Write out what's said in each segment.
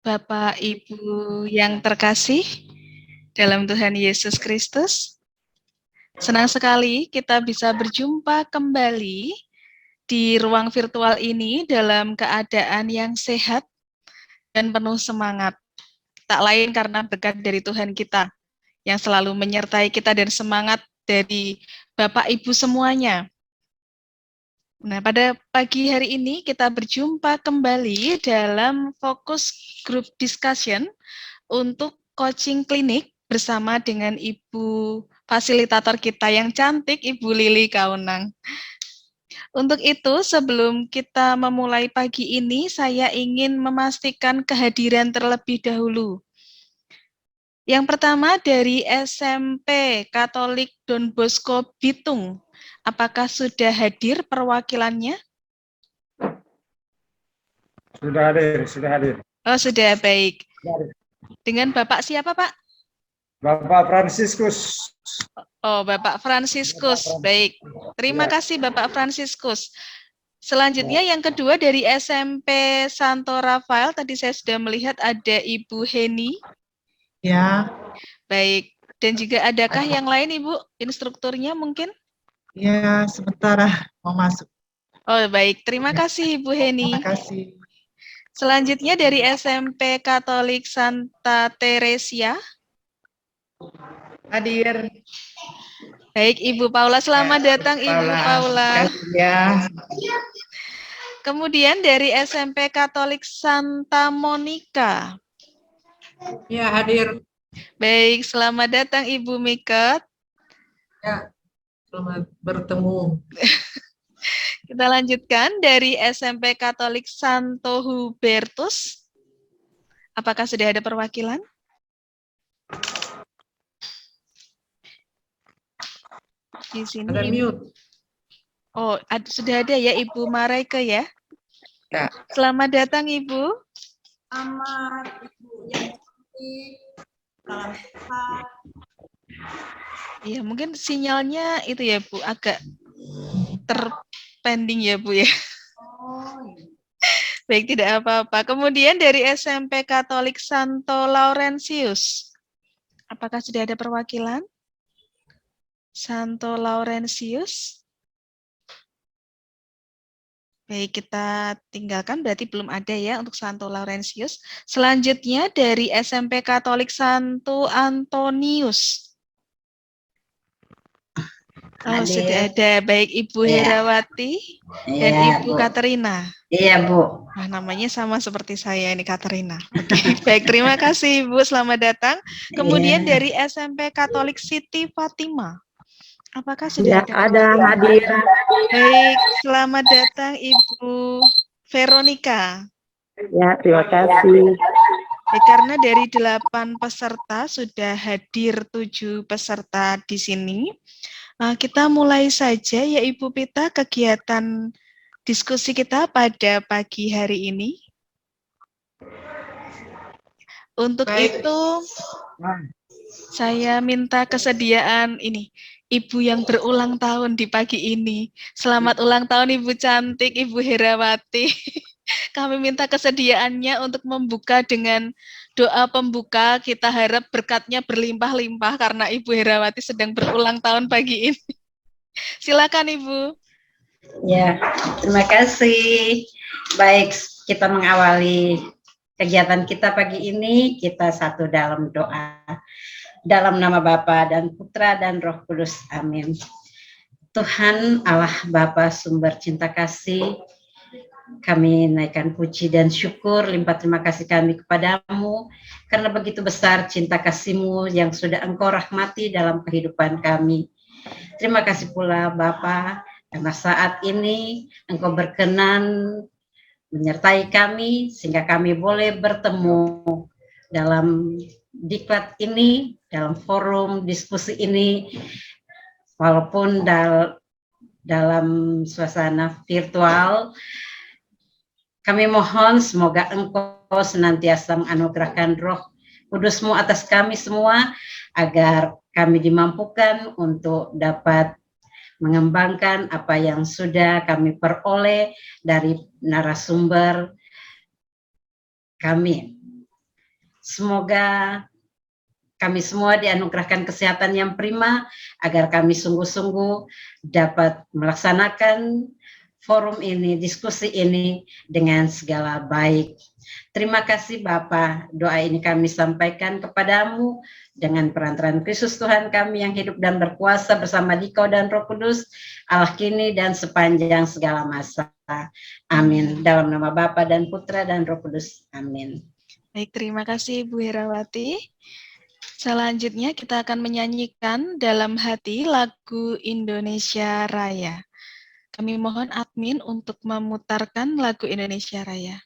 Bapak Ibu yang terkasih dalam Tuhan Yesus Kristus, senang sekali kita bisa berjumpa kembali di ruang virtual ini dalam keadaan yang sehat dan penuh semangat. Tak lain karena berkat dari Tuhan kita yang selalu menyertai kita dan semangat dari Bapak Ibu semuanya. Nah, pada pagi hari ini kita berjumpa kembali dalam fokus group discussion untuk coaching klinik bersama dengan Ibu fasilitator kita yang cantik, Ibu Lili Kaunang. Untuk itu, sebelum kita memulai pagi ini, saya ingin memastikan kehadiran terlebih dahulu. Yang pertama dari SMP Katolik Don Bosco Bitung. Apakah sudah hadir perwakilannya? Sudah hadir. Oh, sudah, baik. Dengan Bapak siapa, Pak? Bapak Fransiskus. Oh, Bapak Fransiskus. Baik. Terima kasih, Bapak Fransiskus. Selanjutnya yang kedua dari SMP Santo Rafael. Tadi saya sudah melihat ada Ibu Heni. Ya. Baik. Dan juga adakah yang lain, Ibu? Instrukturnya mungkin? Ya, sebentar mau masuk. Oh, baik. Terima kasih, Ibu Heni. Terima kasih. Selanjutnya dari SMP Katolik Santa Teresia. Hadir. Baik, Ibu Paula. Selamat datang, Ibu Paula. Ya. Kemudian dari SMP Katolik Santa Monica. Ya, hadir. Baik, selamat datang Ibu Mika. Ya, selamat bertemu. Kita lanjutkan dari SMP Katolik Santo Hubertus. Apakah sudah ada perwakilan? Di sini ada mute. Oh, sudah ada ya Ibu Mareike ya? Ya. Selamat datang Ibu. Selamat Ibu yang cantik. Salam sehat. Iya, mungkin sinyalnya itu ya Bu, agak terpending ya Bu ya. Oh, iya. Baik, tidak apa-apa. Kemudian dari SMP Katolik Santo Laurentius. Apakah sudah ada perwakilan? Santo Laurentius. Baik, kita tinggalkan, berarti belum ada ya untuk Santo Laurentius. Selanjutnya dari SMP Katolik Santo Antonius. Oh, sudah ada. Baik, Ibu Herawati dan Ibu Katerina. Iya, Bu. Nah, namanya sama seperti saya, ini Katerina. Oke, baik, terima kasih Ibu, selamat datang. Kemudian dari SMP Katolik Siti Fatima. Apakah sudah ada hadir? Baik, selamat datang Ibu Veronica. Ya, terima kasih. Karena dari 8 peserta sudah hadir 7 peserta di sini. Kita mulai saja ya Ibu Pita kegiatan diskusi kita pada pagi hari ini. Untuk itu saya minta kesediaan ini Ibu yang berulang tahun di pagi ini. Selamat ulang tahun Ibu cantik, Ibu Herawati. Kami minta kesediaannya untuk membuka dengan doa pembuka. Kita harap berkatnya berlimpah-limpah karena Ibu Herawati sedang berulang tahun pagi ini. Silakan Ibu. Ya, terima kasih. Baik, kita mengawali kegiatan kita pagi ini. Kita satu dalam doa. Dalam nama Bapa dan Putra dan Roh Kudus. Amin. Tuhan Allah Bapa sumber cinta kasih, kami naikkan puji dan syukur, limpah terima kasih kami kepadamu, karena begitu besar cinta kasih-Mu yang sudah Engkau rahmati dalam kehidupan kami. Terima kasih pula Bapa, karena saat ini Engkau berkenan menyertai kami, sehingga kami boleh bertemu dalam diklat ini, dalam forum diskusi ini, walaupun dalam suasana virtual. Kami mohon semoga Engkau senantiasa menganugerahkan Roh Kudus-Mu atas kami semua, agar kami dimampukan untuk dapat mengembangkan apa yang sudah kami peroleh dari narasumber kami. Semoga kami semua dianugerahkan kesehatan yang prima, agar kami sungguh-sungguh dapat melaksanakan forum ini, diskusi ini dengan segala baik. Terima kasih Bapa, doa ini kami sampaikan kepadamu dengan perantaraan Kristus Tuhan kami yang hidup dan berkuasa bersama Dikau dan Roh Kudus, Allah kini dan sepanjang segala masa. Amin. Dalam nama Bapa dan Putra dan Roh Kudus. Amin. Baik, terima kasih Bu Herawati. Selanjutnya kita akan menyanyikan dalam hati lagu Indonesia Raya. Kami mohon admin untuk memutarkan lagu Indonesia Raya.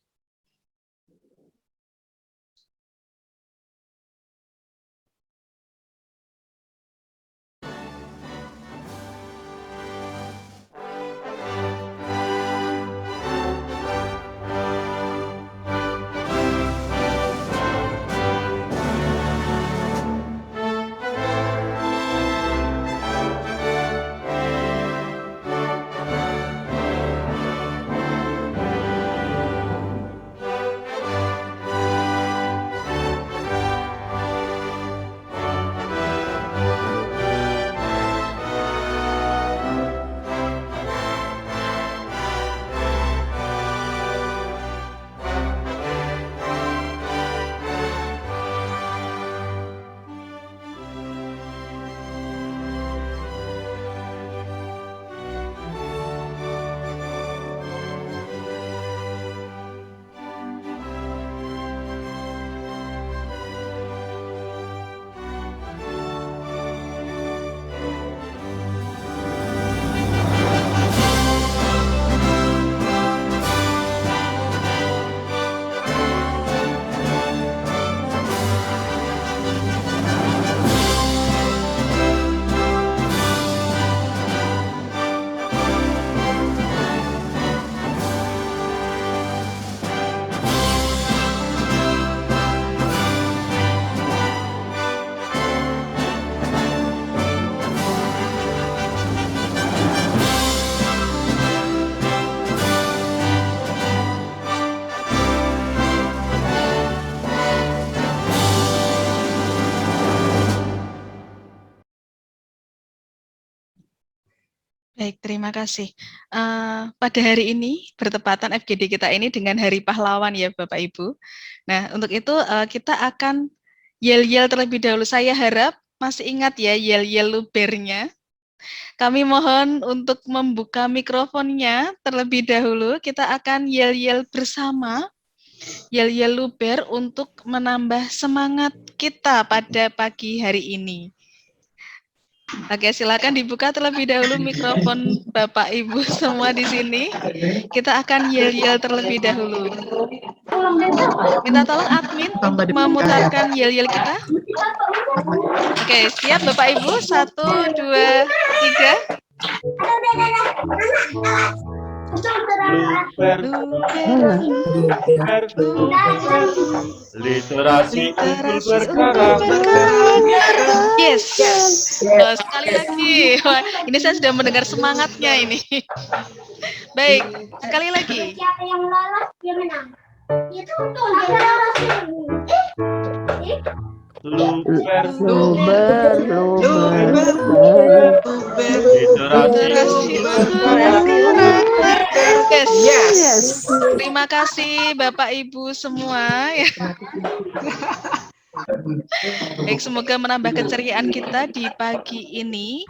Baik, terima kasih. Pada hari ini, bertepatan FGD kita ini dengan Hari Pahlawan ya Bapak Ibu. Nah, untuk itu kita akan yel-yel terlebih dahulu. Saya harap masih ingat ya yel-yel lubernya. Kami mohon untuk membuka mikrofonnya terlebih dahulu. Kita akan yel-yel bersama, yel-yel luber untuk menambah semangat kita pada pagi hari ini. Oke, silakan dibuka terlebih dahulu mikrofon Bapak Ibu semua di sini. Kita akan yel-yel terlebih dahulu. Minta tolong admin untuk memutarkan yel-yel kita. Oke, siap Bapak Ibu? 1, 2, 3. Literasi untuk berkarang. Yes. Sekali lagi. Wah, ini saya sudah mendengar semangatnya ini. Baik, sekali lagi. Siapa yang lolos dia menang. Itu untuk Yes. Terima kasih Bapak Ibu semua. Baik, semoga menambah keceriaan kita di pagi ini.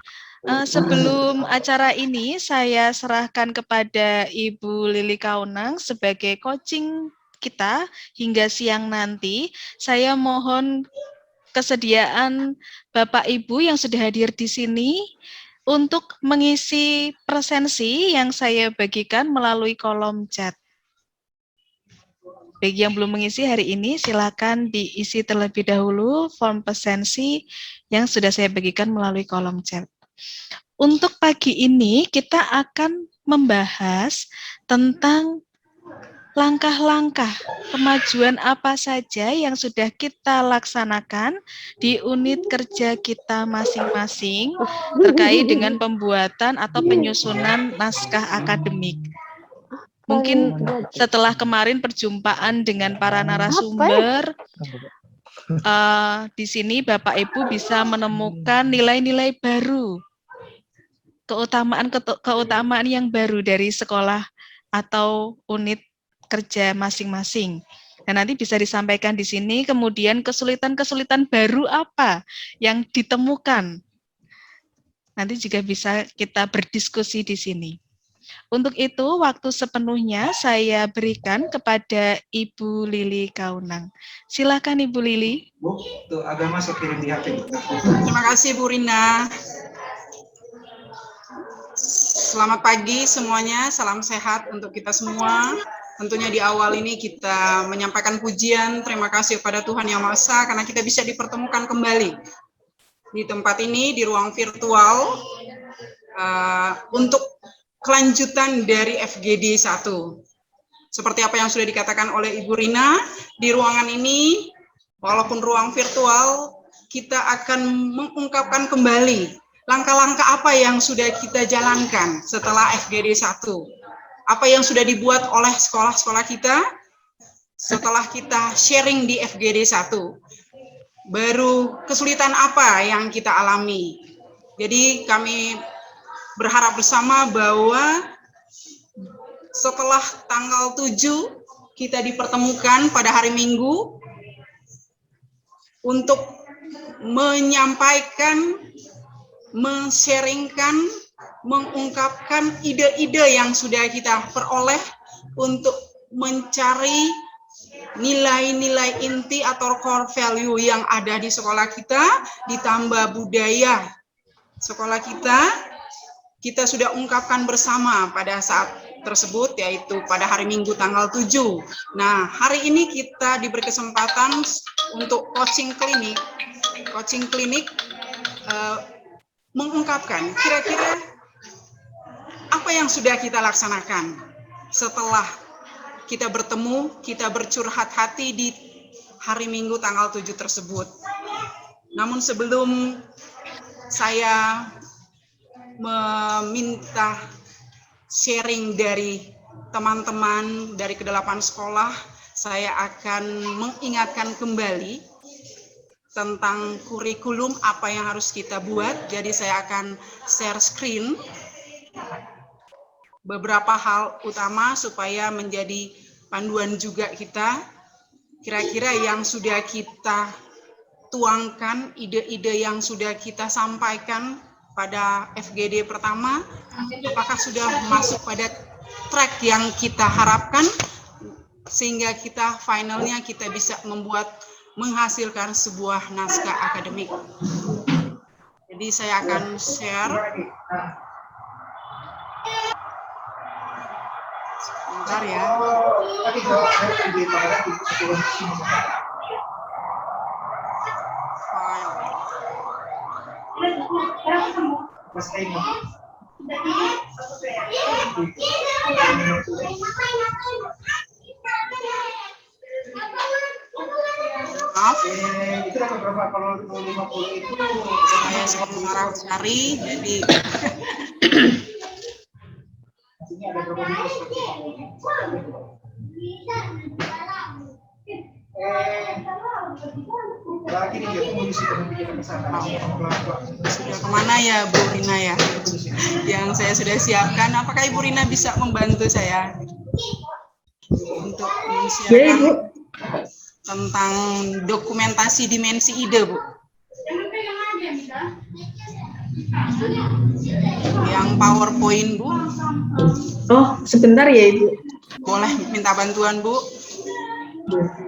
Sebelum acara ini, saya serahkan kepada Ibu Lili Kaunang sebagai coaching kita hingga siang nanti. Saya mohon kesediaan Bapak Ibu yang sudah hadir di sini untuk mengisi presensi yang saya bagikan melalui kolom chat. Bagi yang belum mengisi hari ini, silakan diisi terlebih dahulu form presensi yang sudah saya bagikan melalui kolom chat. Untuk pagi ini, kita akan membahas tentang langkah-langkah kemajuan apa saja yang sudah kita laksanakan di unit kerja kita masing-masing terkait dengan pembuatan atau penyusunan naskah akademik. Mungkin setelah kemarin perjumpaan dengan para narasumber, di sini Bapak Ibu bisa menemukan nilai-nilai baru, keutamaan yang baru dari sekolah atau unit kerja masing-masing. Dan nanti bisa disampaikan di sini, kemudian kesulitan-kesulitan baru apa yang ditemukan. Nanti juga bisa kita berdiskusi di sini. Untuk itu, waktu sepenuhnya saya berikan kepada Ibu Lili Kaunang. Silakan Ibu Lili. Bu, tuh agak masuk kirim di HP. Terima kasih Bu Rina. Selamat pagi semuanya, salam sehat untuk kita semua. Tentunya di awal ini kita menyampaikan pujian, terima kasih kepada Tuhan Yang Maha Esa karena kita bisa dipertemukan kembali di tempat ini, di ruang virtual, untuk kelanjutan dari FGD 1. Seperti apa yang sudah dikatakan oleh Ibu Rina, di ruangan ini, walaupun ruang virtual, kita akan mengungkapkan kembali langkah-langkah apa yang sudah kita jalankan setelah FGD 1. Apa yang sudah dibuat oleh sekolah-sekolah kita setelah kita sharing di FGD 1. Baru kesulitan apa yang kita alami. Jadi kami berharap bersama bahwa setelah tanggal 7 kita dipertemukan pada hari Minggu untuk menyampaikan, men-sharingkan, mengungkapkan ide-ide yang sudah kita peroleh untuk mencari nilai-nilai inti atau core value yang ada di sekolah kita, ditambah budaya sekolah kita sudah ungkapkan bersama pada saat tersebut, yaitu pada hari Minggu tanggal 7. Nah, hari ini kita diberi kesempatan untuk coaching klinik mengungkapkan kira-kira apa yang sudah kita laksanakan setelah kita bertemu, kita bercurhat hati di hari Minggu tanggal 7 tersebut. Namun sebelum saya meminta sharing dari teman-teman dari ke-8 sekolah, saya akan mengingatkan kembali tentang kurikulum apa yang harus kita buat. Jadi saya akan share screen beberapa hal utama supaya menjadi panduan juga kita, kira-kira yang sudah kita tuangkan, ide-ide yang sudah kita sampaikan pada FGD pertama, apakah sudah masuk pada track yang kita harapkan, sehingga kita finalnya kita bisa menghasilkan sebuah naskah akademik. Jadi saya akan share. Sebentar ya. Maaf. Itu dapat berapa kalau 50 itu? Saya sementara cari, jadi ini ada berapa bungkus? Lagi nih, aku mau isi pembicaraan kesana. sudah kemana ya Bu Rina ya? Yang saya sudah siapkan, apakah Ibu Rina bisa membantu saya untuk menyiapkan tentang dokumentasi dimensi ide, Bu? Yang PowerPoint, Bu? Oh, sebentar ya Ibu. Boleh minta bantuan, Bu?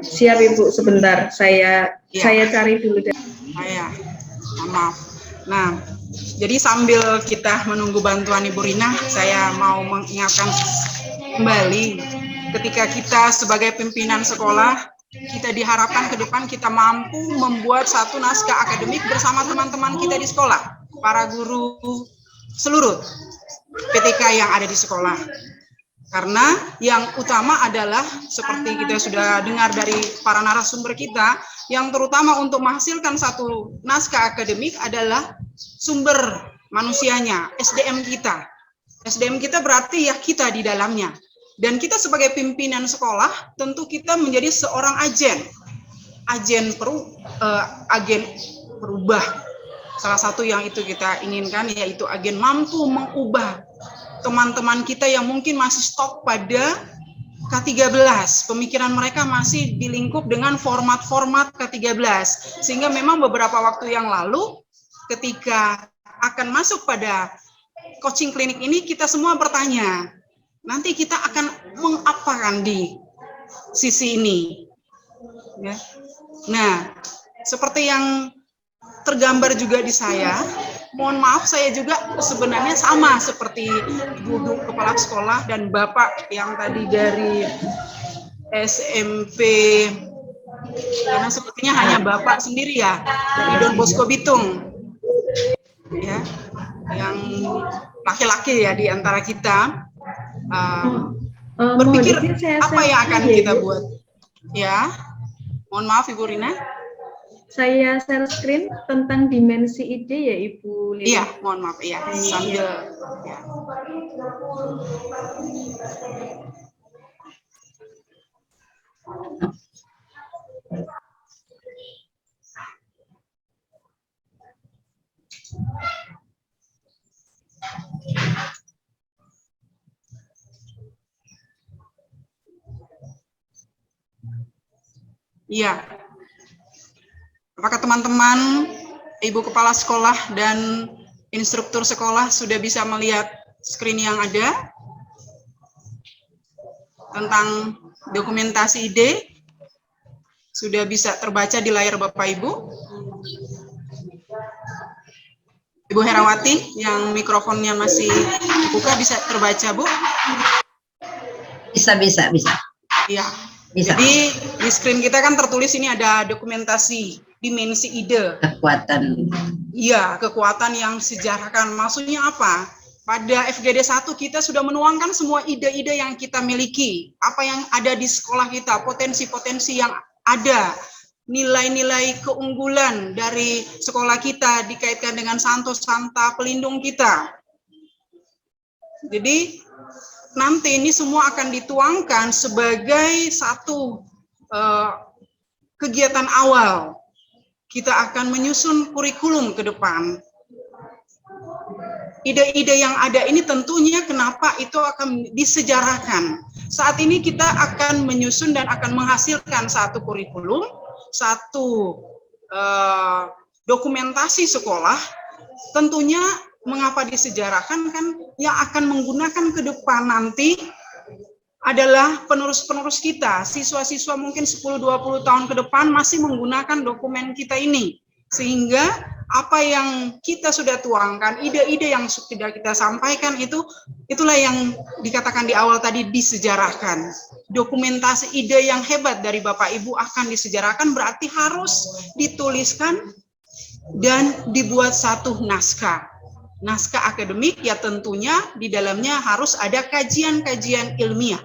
Siap Ibu, sebentar. Saya cari dulu. Maaf. Nah, jadi sambil kita menunggu bantuan Ibu Rina, saya mau mengingatkan kembali ketika kita sebagai pimpinan sekolah, kita diharapkan ke depan kita mampu membuat satu naskah akademik bersama teman-teman kita di sekolah, para guru seluruh PTK yang ada di sekolah. Karena yang utama adalah seperti kita sudah dengar dari para narasumber kita, yang terutama untuk menghasilkan satu naskah akademik adalah sumber manusianya, SDM kita. SDM kita berarti ya kita di dalamnya. Dan kita sebagai pimpinan sekolah, tentu kita menjadi seorang agen agen berubah. Salah satu yang itu kita inginkan yaitu agen mampu mengubah teman-teman kita yang mungkin masih stop pada K13. Pemikiran mereka masih dilingkup dengan format-format K13. Sehingga memang beberapa waktu yang lalu ketika akan masuk pada coaching klinik ini, kita semua bertanya, nanti kita akan mengapakan di sisi ini. Ya. Nah, seperti yang tergambar juga di saya, mohon maaf saya juga sebenarnya sama seperti Ibu Kepala Sekolah dan Bapak yang tadi dari SMP, karena sepertinya hanya Bapak sendiri ya, dari Don Bosco Bitung, ya, yang laki-laki ya di antara kita, berpikir apa yang akan kita buat, ya. Mohon maaf Ibu Rina. Saya share screen tentang dimensi ide ya Ibu Lili. Iya, mohon maaf ya. Sambil ya. Iya. Apakah teman-teman, Ibu Kepala Sekolah dan instruktur sekolah sudah bisa melihat screen yang ada tentang dokumentasi ide? Sudah bisa terbaca di layar Bapak Ibu? Ibu Herawati yang mikrofonnya masih dibuka bisa terbaca, Bu? Bisa. Iya. Bisa. Jadi di screen kita kan tertulis ini ada dokumentasi dimensi ide. Kekuatan. Iya, kekuatan yang sejarahkan. Maksudnya apa? Pada FGD 1 kita sudah menuangkan semua ide-ide yang kita miliki. Apa yang ada di sekolah kita, potensi-potensi yang ada. Nilai-nilai keunggulan dari sekolah kita dikaitkan dengan Santo-Santa pelindung kita. Jadi nanti ini semua akan dituangkan sebagai satu kegiatan awal. Kita akan menyusun kurikulum ke depan. Ide-ide yang ada ini tentunya kenapa itu akan disejarahkan. Saat ini kita akan menyusun dan akan menghasilkan satu kurikulum, satu dokumentasi sekolah. Tentunya mengapa disejarahkan kan yang akan menggunakan ke depan nanti adalah penerus-penerus kita, siswa-siswa mungkin 10-20 tahun ke depan masih menggunakan dokumen kita ini. Sehingga apa yang kita sudah tuangkan, ide-ide yang sudah kita sampaikan itulah yang dikatakan di awal tadi disejarahkan. Dokumentasi ide yang hebat dari Bapak Ibu akan disejarahkan berarti harus dituliskan dan dibuat satu naskah. Naskah akademik ya tentunya di dalamnya harus ada kajian-kajian ilmiah.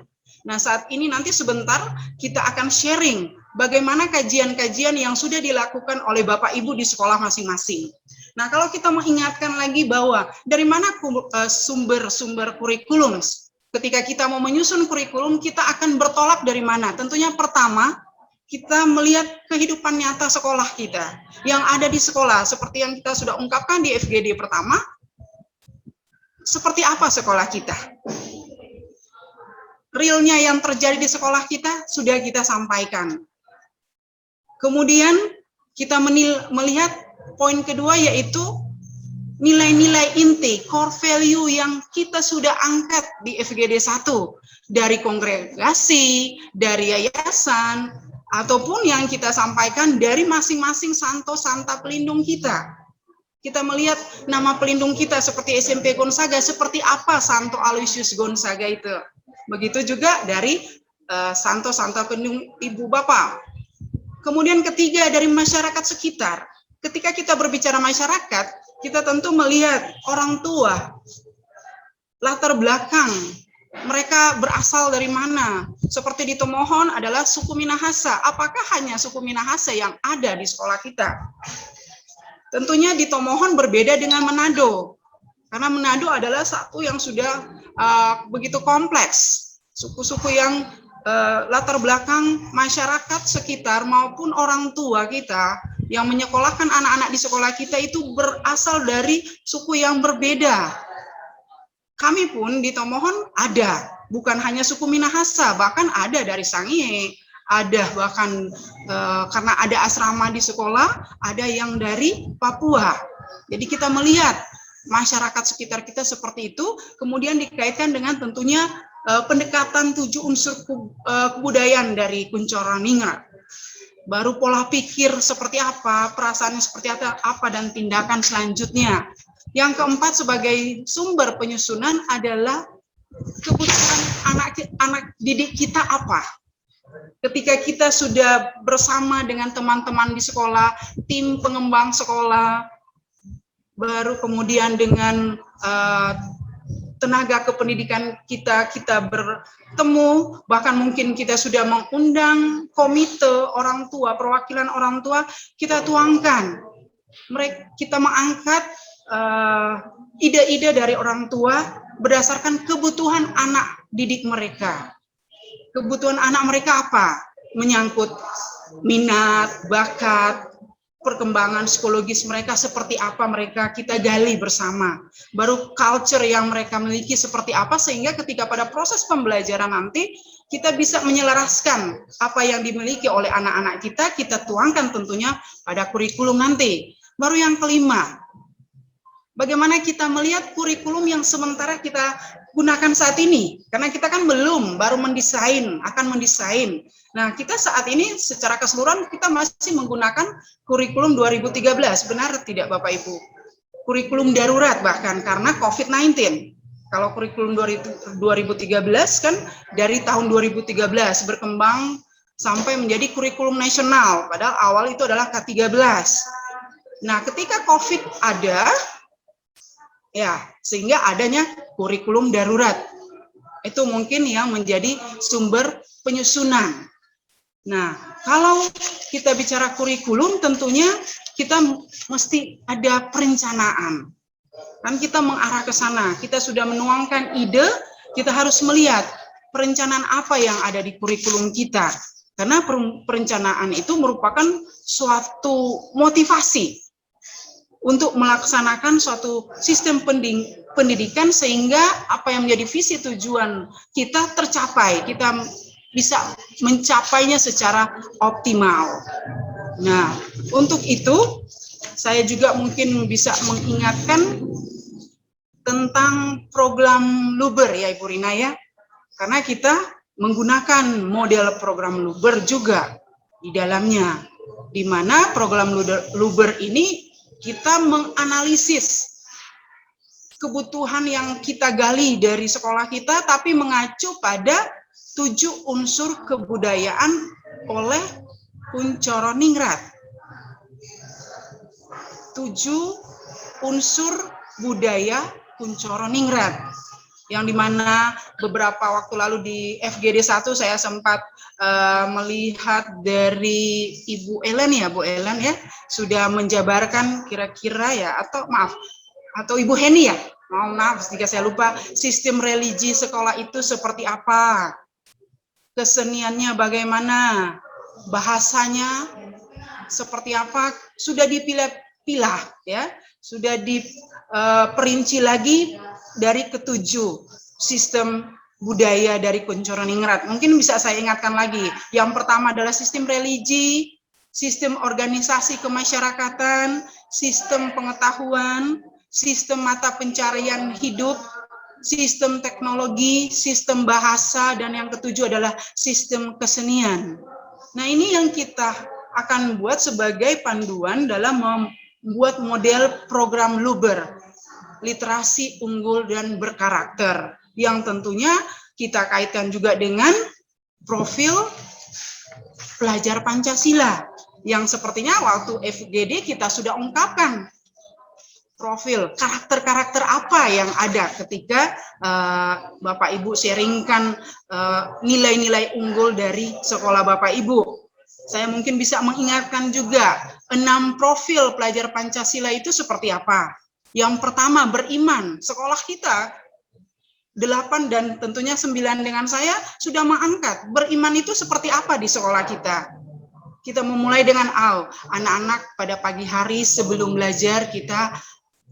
Nah saat ini nanti sebentar kita akan sharing bagaimana kajian-kajian yang sudah dilakukan oleh Bapak Ibu di sekolah masing-masing. Nah kalau kita mengingatkan lagi bahwa dari mana sumber-sumber kurikulum, ketika kita mau menyusun kurikulum kita akan bertolak dari mana? Tentunya pertama kita melihat kehidupan nyata sekolah kita yang ada di sekolah seperti yang kita sudah ungkapkan di FGD pertama. Seperti apa sekolah kita? Realnya yang terjadi di sekolah kita sudah kita sampaikan. Kemudian kita melihat poin kedua yaitu nilai-nilai inti, core value yang kita sudah angkat di FGD 1 dari kongregasi, dari yayasan, ataupun yang kita sampaikan dari masing-masing Santo-Santa pelindung kita. Kita melihat nama pelindung kita seperti SMP Gonzaga, seperti apa Santo Aloysius Gonzaga itu. Begitu juga dari Santo-Santa pelindung Ibu Bapak. Kemudian ketiga dari masyarakat sekitar. Ketika kita berbicara masyarakat, kita tentu melihat orang tua, latar belakang, mereka berasal dari mana. Seperti di Tomohon adalah suku Minahasa. Apakah hanya suku Minahasa yang ada di sekolah kita? Tentunya di Tomohon berbeda dengan Manado, karena Manado adalah satu yang sudah begitu kompleks. Suku-suku yang latar belakang masyarakat sekitar maupun orang tua kita yang menyekolahkan anak-anak di sekolah kita itu berasal dari suku yang berbeda. Kami pun di Tomohon ada, bukan hanya suku Minahasa, bahkan ada dari Sangihe, ada bahkan karena ada asrama di sekolah, ada yang dari Papua. Jadi kita melihat masyarakat sekitar kita seperti itu, kemudian dikaitkan dengan tentunya pendekatan 7 unsur kebudayaan dari Kuncoro Ningrat. Baru pola pikir seperti apa, perasaannya seperti apa, dan tindakan selanjutnya. Yang keempat sebagai sumber penyusunan adalah kebutuhan anak didik kita apa. Ketika kita sudah bersama dengan teman-teman di sekolah, tim pengembang sekolah, baru kemudian dengan tenaga kependidikan kita bertemu, bahkan mungkin kita sudah mengundang komite orang tua, perwakilan orang tua, kita tuangkan. Kita mengangkat ide-ide dari orang tua berdasarkan kebutuhan anak didik mereka. Kebutuhan anak mereka apa? Menyangkut minat, bakat, perkembangan psikologis mereka seperti apa, mereka kita gali bersama. Baru culture yang mereka miliki seperti apa, sehingga ketika pada proses pembelajaran nanti kita bisa menyelaraskan apa yang dimiliki oleh anak-anak kita tuangkan tentunya pada kurikulum nanti. Baru yang kelima, bagaimana kita melihat kurikulum yang sementara kita gunakan saat ini, karena kita kan baru akan mendesain. Nah, kita saat ini secara keseluruhan kita masih menggunakan kurikulum 2013, benar tidak Bapak Ibu? Kurikulum darurat bahkan karena COVID-19. Kalau kurikulum 2013 kan dari tahun 2013 berkembang sampai menjadi kurikulum nasional, padahal awal itu adalah K13. Nah, ketika COVID ada, ya sehingga adanya kurikulum darurat. Itu mungkin yang menjadi sumber penyusunan. Nah, kalau kita bicara kurikulum, tentunya kita mesti ada perencanaan. Kan kita mengarah ke sana, kita sudah menuangkan ide, kita harus melihat perencanaan apa yang ada di kurikulum kita. Karena perencanaan itu merupakan suatu motivasi untuk melaksanakan suatu sistem pendidikan sehingga apa yang menjadi visi tujuan kita tercapai, kita bisa mencapainya secara optimal. Nah, untuk itu saya juga mungkin bisa mengingatkan tentang program Luber ya Ibu Rina ya, karena kita menggunakan model program Luber juga di dalamnya, di mana program Luber ini kita menganalisis kebutuhan yang kita gali dari sekolah kita, tapi mengacu pada 7 unsur kebudayaan oleh Kuncoro Ningrat. 7 unsur budaya Kuncoro Ningrat. Yang dimana beberapa waktu lalu di FGD 1 saya sempat melihat dari Ibu Ellen ya, Bu Ellen ya, sudah menjabarkan kira-kira ya, atau Ibu Heni ya, maaf jika saya lupa, sistem religi sekolah itu seperti apa, keseniannya bagaimana, bahasanya seperti apa, sudah dipilah-pilah ya, sudah diperinci lagi dari ketujuh sistem budaya dari Kuncoro Ningrat. Mungkin bisa saya ingatkan lagi. Yang pertama adalah sistem religi, sistem organisasi kemasyarakatan, sistem pengetahuan, sistem mata pencarian hidup, sistem teknologi, sistem bahasa, dan yang ketujuh adalah sistem kesenian. Nah, ini yang kita akan buat sebagai panduan dalam membuat model program Luber, literasi unggul dan berkarakter, yang tentunya kita kaitkan juga dengan profil pelajar Pancasila, yang sepertinya waktu FGD kita sudah ungkapkan profil karakter-karakter apa yang ada ketika Bapak Ibu sharingkan nilai-nilai unggul dari sekolah Bapak Ibu. Saya mungkin bisa mengingatkan juga 6 profil pelajar Pancasila itu seperti apa. Yang pertama, beriman. Sekolah kita 8 dan tentunya 9 dengan saya sudah mengangkat beriman itu seperti apa di sekolah kita. Kita memulai dengan anak-anak pada pagi hari sebelum belajar kita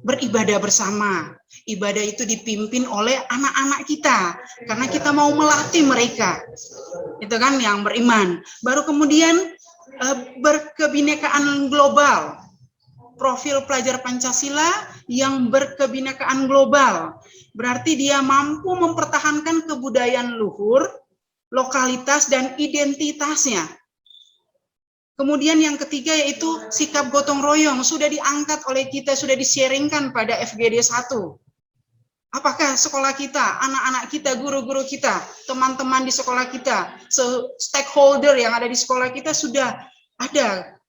beribadah bersama. Ibadah itu dipimpin oleh anak-anak kita, karena kita mau melatih mereka. Itu kan yang beriman. Baru kemudian berkebinekaan global. Profil pelajar Pancasila yang berkebinekaan global. Berarti dia mampu mempertahankan kebudayaan luhur, lokalitas, dan identitasnya. Kemudian yang ketiga yaitu sikap gotong royong, sudah diangkat oleh kita, sudah di-sharingkan pada FGD 1. Apakah sekolah kita, anak-anak kita, guru-guru kita, teman-teman di sekolah kita, stakeholder yang ada di sekolah kita sudah ada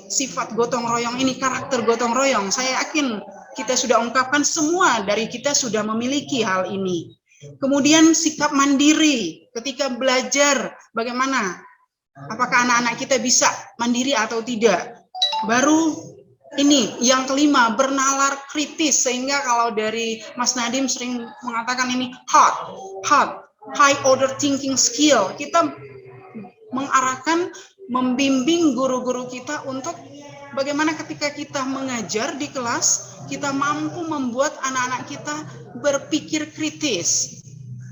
sifat gotong royong ini, karakter gotong royong? Saya yakin kita sudah ungkapkan, semua dari kita sudah memiliki hal ini. Kemudian sikap mandiri ketika belajar, bagaimana? Apakah anak-anak kita bisa mandiri atau tidak? Baru ini yang kelima, bernalar kritis, sehingga kalau dari Mas Nadim sering mengatakan ini high order thinking skill. Kita mengarahkan, membimbing guru-guru kita untuk bagaimana ketika kita mengajar di kelas, kita mampu membuat anak-anak kita berpikir kritis.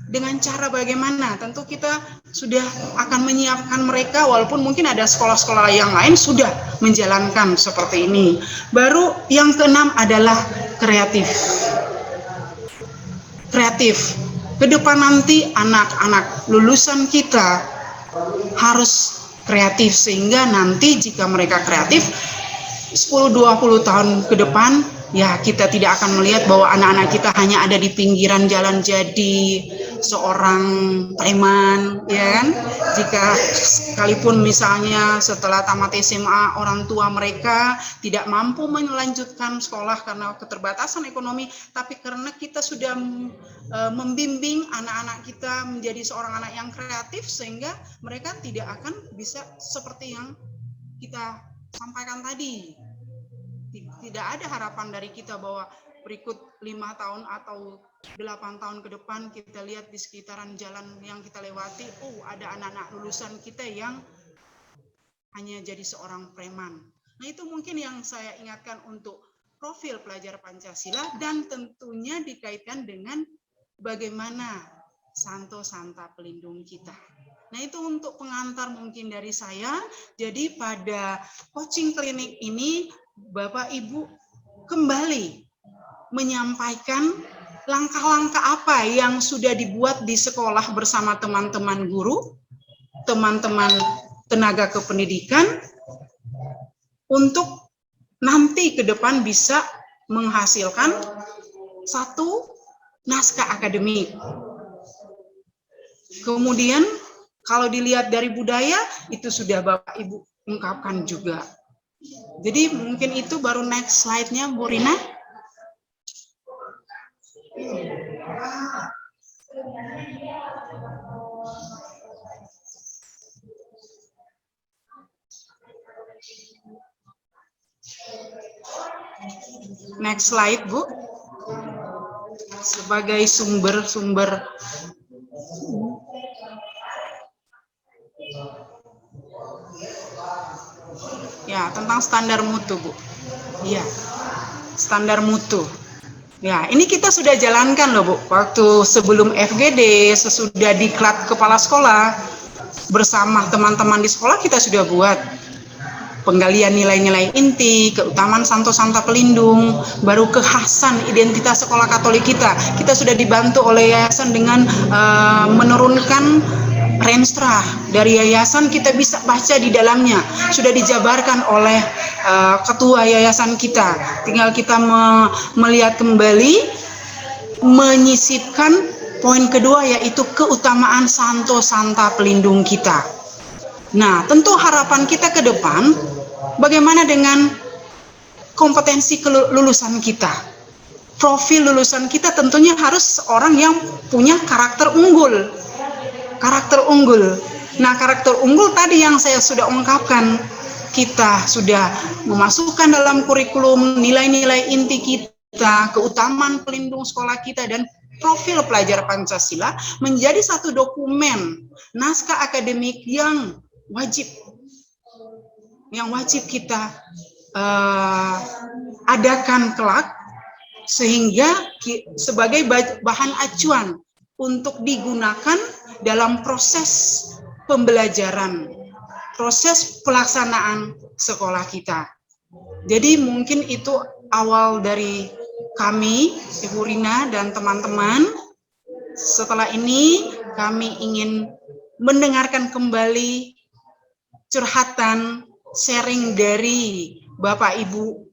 Dengan cara bagaimana? Tentu kita sudah akan menyiapkan mereka, walaupun mungkin ada sekolah-sekolah yang lain sudah menjalankan seperti ini. Baru yang keenam adalah kreatif. Kreatif. Ke depan nanti anak-anak lulusan kita harus kreatif, sehingga nanti jika mereka kreatif 10-20 tahun ke depan, ya kita tidak akan melihat bahwa anak-anak kita hanya ada di pinggiran jalan jadi seorang preman, ya kan? Jika sekalipun misalnya setelah tamat SMA orang tua mereka tidak mampu melanjutkan sekolah karena keterbatasan ekonomi, tapi karena kita sudah membimbing anak-anak kita menjadi seorang anak yang kreatif, sehingga mereka tidak akan bisa seperti yang kita sampaikan tadi. Tidak ada harapan dari kita bahwa berikut 5 tahun atau 8 tahun ke depan kita lihat di sekitaran jalan yang kita lewati, ada anak-anak lulusan kita yang hanya jadi seorang preman. Nah, itu mungkin yang saya ingatkan untuk profil pelajar Pancasila, dan tentunya dikaitkan dengan bagaimana Santo Santa pelindung kita. Nah, itu untuk pengantar mungkin dari saya. Jadi pada coaching klinik ini Bapak Ibu kembali menyampaikan langkah-langkah apa yang sudah dibuat di sekolah bersama teman-teman guru, teman-teman tenaga kependidikan, untuk nanti ke depan bisa menghasilkan satu naskah akademik. Kemudian kalau dilihat dari budaya, itu sudah Bapak Ibu ungkapkan juga. Jadi mungkin itu baru next slide-nya, Bu Rina. Next slide, Bu. Sebagai sumber-sumber ya, tentang standar mutu, Bu. Ya, standar mutu. Ya, ini kita sudah jalankan loh, Bu. Waktu sebelum FGD, sesudah diklat kepala sekolah, bersama teman-teman di sekolah kita sudah buat penggalian nilai-nilai inti, keutamaan Santo Santa pelindung, baru kekhasan identitas sekolah Katolik kita. Kita sudah dibantu oleh yayasan dengan menurunkan renstra dari yayasan, kita bisa baca di dalamnya, sudah dijabarkan oleh ketua yayasan kita. Tinggal kita melihat kembali, menyisipkan poin kedua, yaitu keutamaan Santo Santa pelindung kita. Nah, tentu harapan kita ke depan, bagaimana dengan kompetensi kelulusan kita? Profil lulusan kita tentunya harus orang yang punya karakter unggul. Karakter unggul. Nah, karakter unggul tadi yang saya sudah ungkapkan, kita sudah memasukkan dalam kurikulum nilai-nilai inti kita, keutamaan pelindung sekolah kita, dan profil pelajar Pancasila menjadi satu dokumen naskah akademik yang wajib yang wajib kita adakan kelak, sehingga sebagai bahan acuan untuk digunakan dalam proses pembelajaran, proses pelaksanaan sekolah kita. Jadi mungkin itu awal dari kami, Ibu Rina dan teman-teman. Setelah ini kami ingin mendengarkan kembali curhatan, sharing dari Bapak Ibu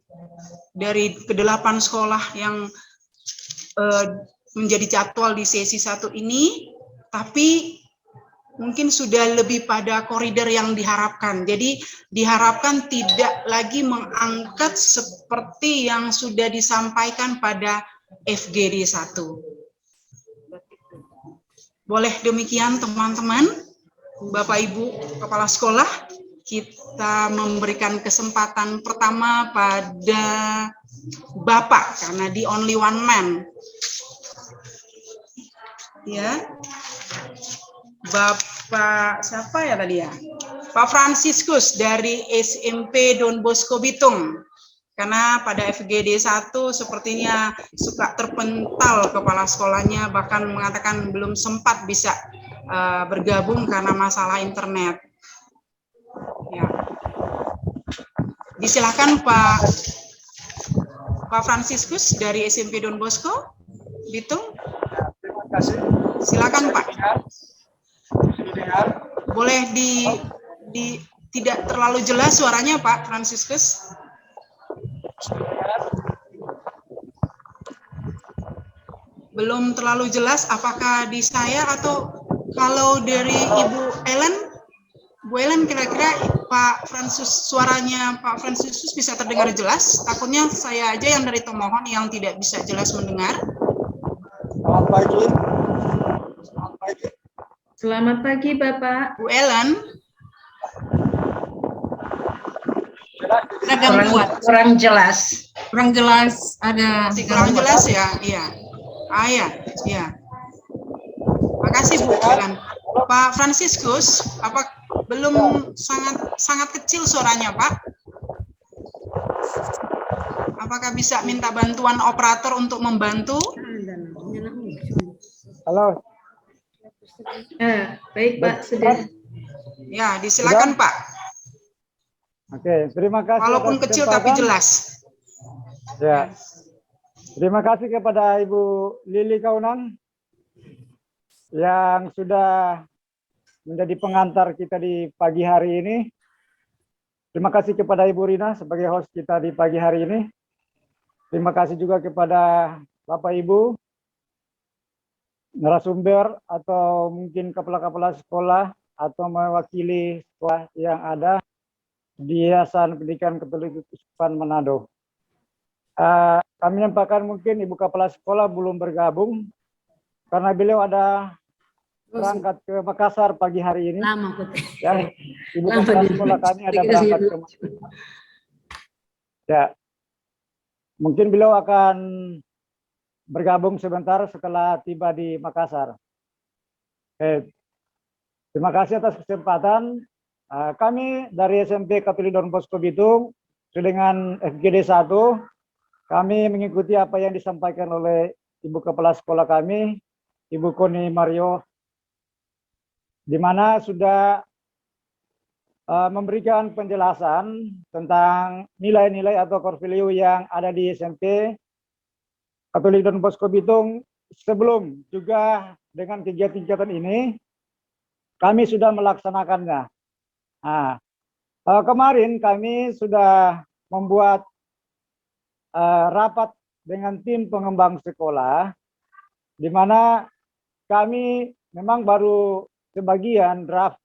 dari ke-8 sekolah yang menjadi jadwal di sesi 1 ini, tapi mungkin sudah lebih pada koridor yang diharapkan. Jadi diharapkan tidak lagi mengangkat seperti yang sudah disampaikan pada FGD 1. Boleh demikian teman-teman, Bapak Ibu Kepala Sekolah, kita memberikan kesempatan pertama pada Bapak, karena the only one man. Ya, Bapak siapa ya tadi ya? Pak Fransiskus dari SMP Don Bosco Bitung. Karena pada FGD 1 sepertinya suka terpental kepala sekolahnya, bahkan mengatakan belum sempat bisa bergabung karena masalah internet. Ya. Disilakan Pak Fransiskus dari SMP Don Bosco Bitung. Terima kasih. Silakan Pak. Didengar. Boleh tidak terlalu jelas suaranya Pak Fransiskus. Belum terlalu jelas, apakah di saya atau kalau dari Ibu Ellen? Bu Ellen, kira-kira Pak Francis, suaranya Pak Fransiskus bisa terdengar jelas? Takutnya saya aja yang dari Tomohon yang tidak bisa jelas mendengar. Selamat pagi. Selamat pagi. Selamat pagi, Bapak. Bu Ellen. Jelas. Kurang jelas. Kurang jelas, ada Kurang jelas ya, iya. Iya. Makasih Bu Ellen. Pak Fransiskus, apa belum sangat kecil suaranya, Pak? Apakah bisa minta bantuan operator untuk membantu? Halo. Baik, Pak, sudah. Ya, disilakan, Pak. Oke, terima kasih. Walaupun atas kecil tapi kesempatan. jelas. Ya. Terima kasih kepada Ibu Lili Kaunang yang sudah menjadi pengantar kita di pagi hari ini. Terima kasih kepada Ibu Rina sebagai host kita di pagi hari ini. Terima kasih juga kepada Bapak Ibu narasumber atau mungkin kepala-kepala sekolah atau mewakili sekolah yang ada di Yayasan Pendidikan Katolik Uskupan Manado. Kami nyampaikan mungkin Ibu Kepala Sekolah belum bergabung karena beliau ada berangkat ke Makassar pagi hari ini. Ya, Ibu Kepala Sekolah kami ada berangkat ke Makassar. Ya, mungkin beliau akan bergabung sebentar setelah tiba di Makassar. Terima kasih atas kesempatan. Kami dari SMP Katolik Don Bosco Bitung dengan FGD 1 kami mengikuti apa yang disampaikan oleh Ibu Kepala Sekolah kami, Ibu Koni Mario, di mana sudah memberikan penjelasan tentang nilai-nilai atau core value yang ada di SMP Katolik Don Bosco Bitung. Sebelum juga dengan kegiatan-kegiatan ini, kami sudah melaksanakannya. Nah, kemarin kami sudah membuat rapat dengan tim pengembang sekolah, di mana kami memang baru sebagian draft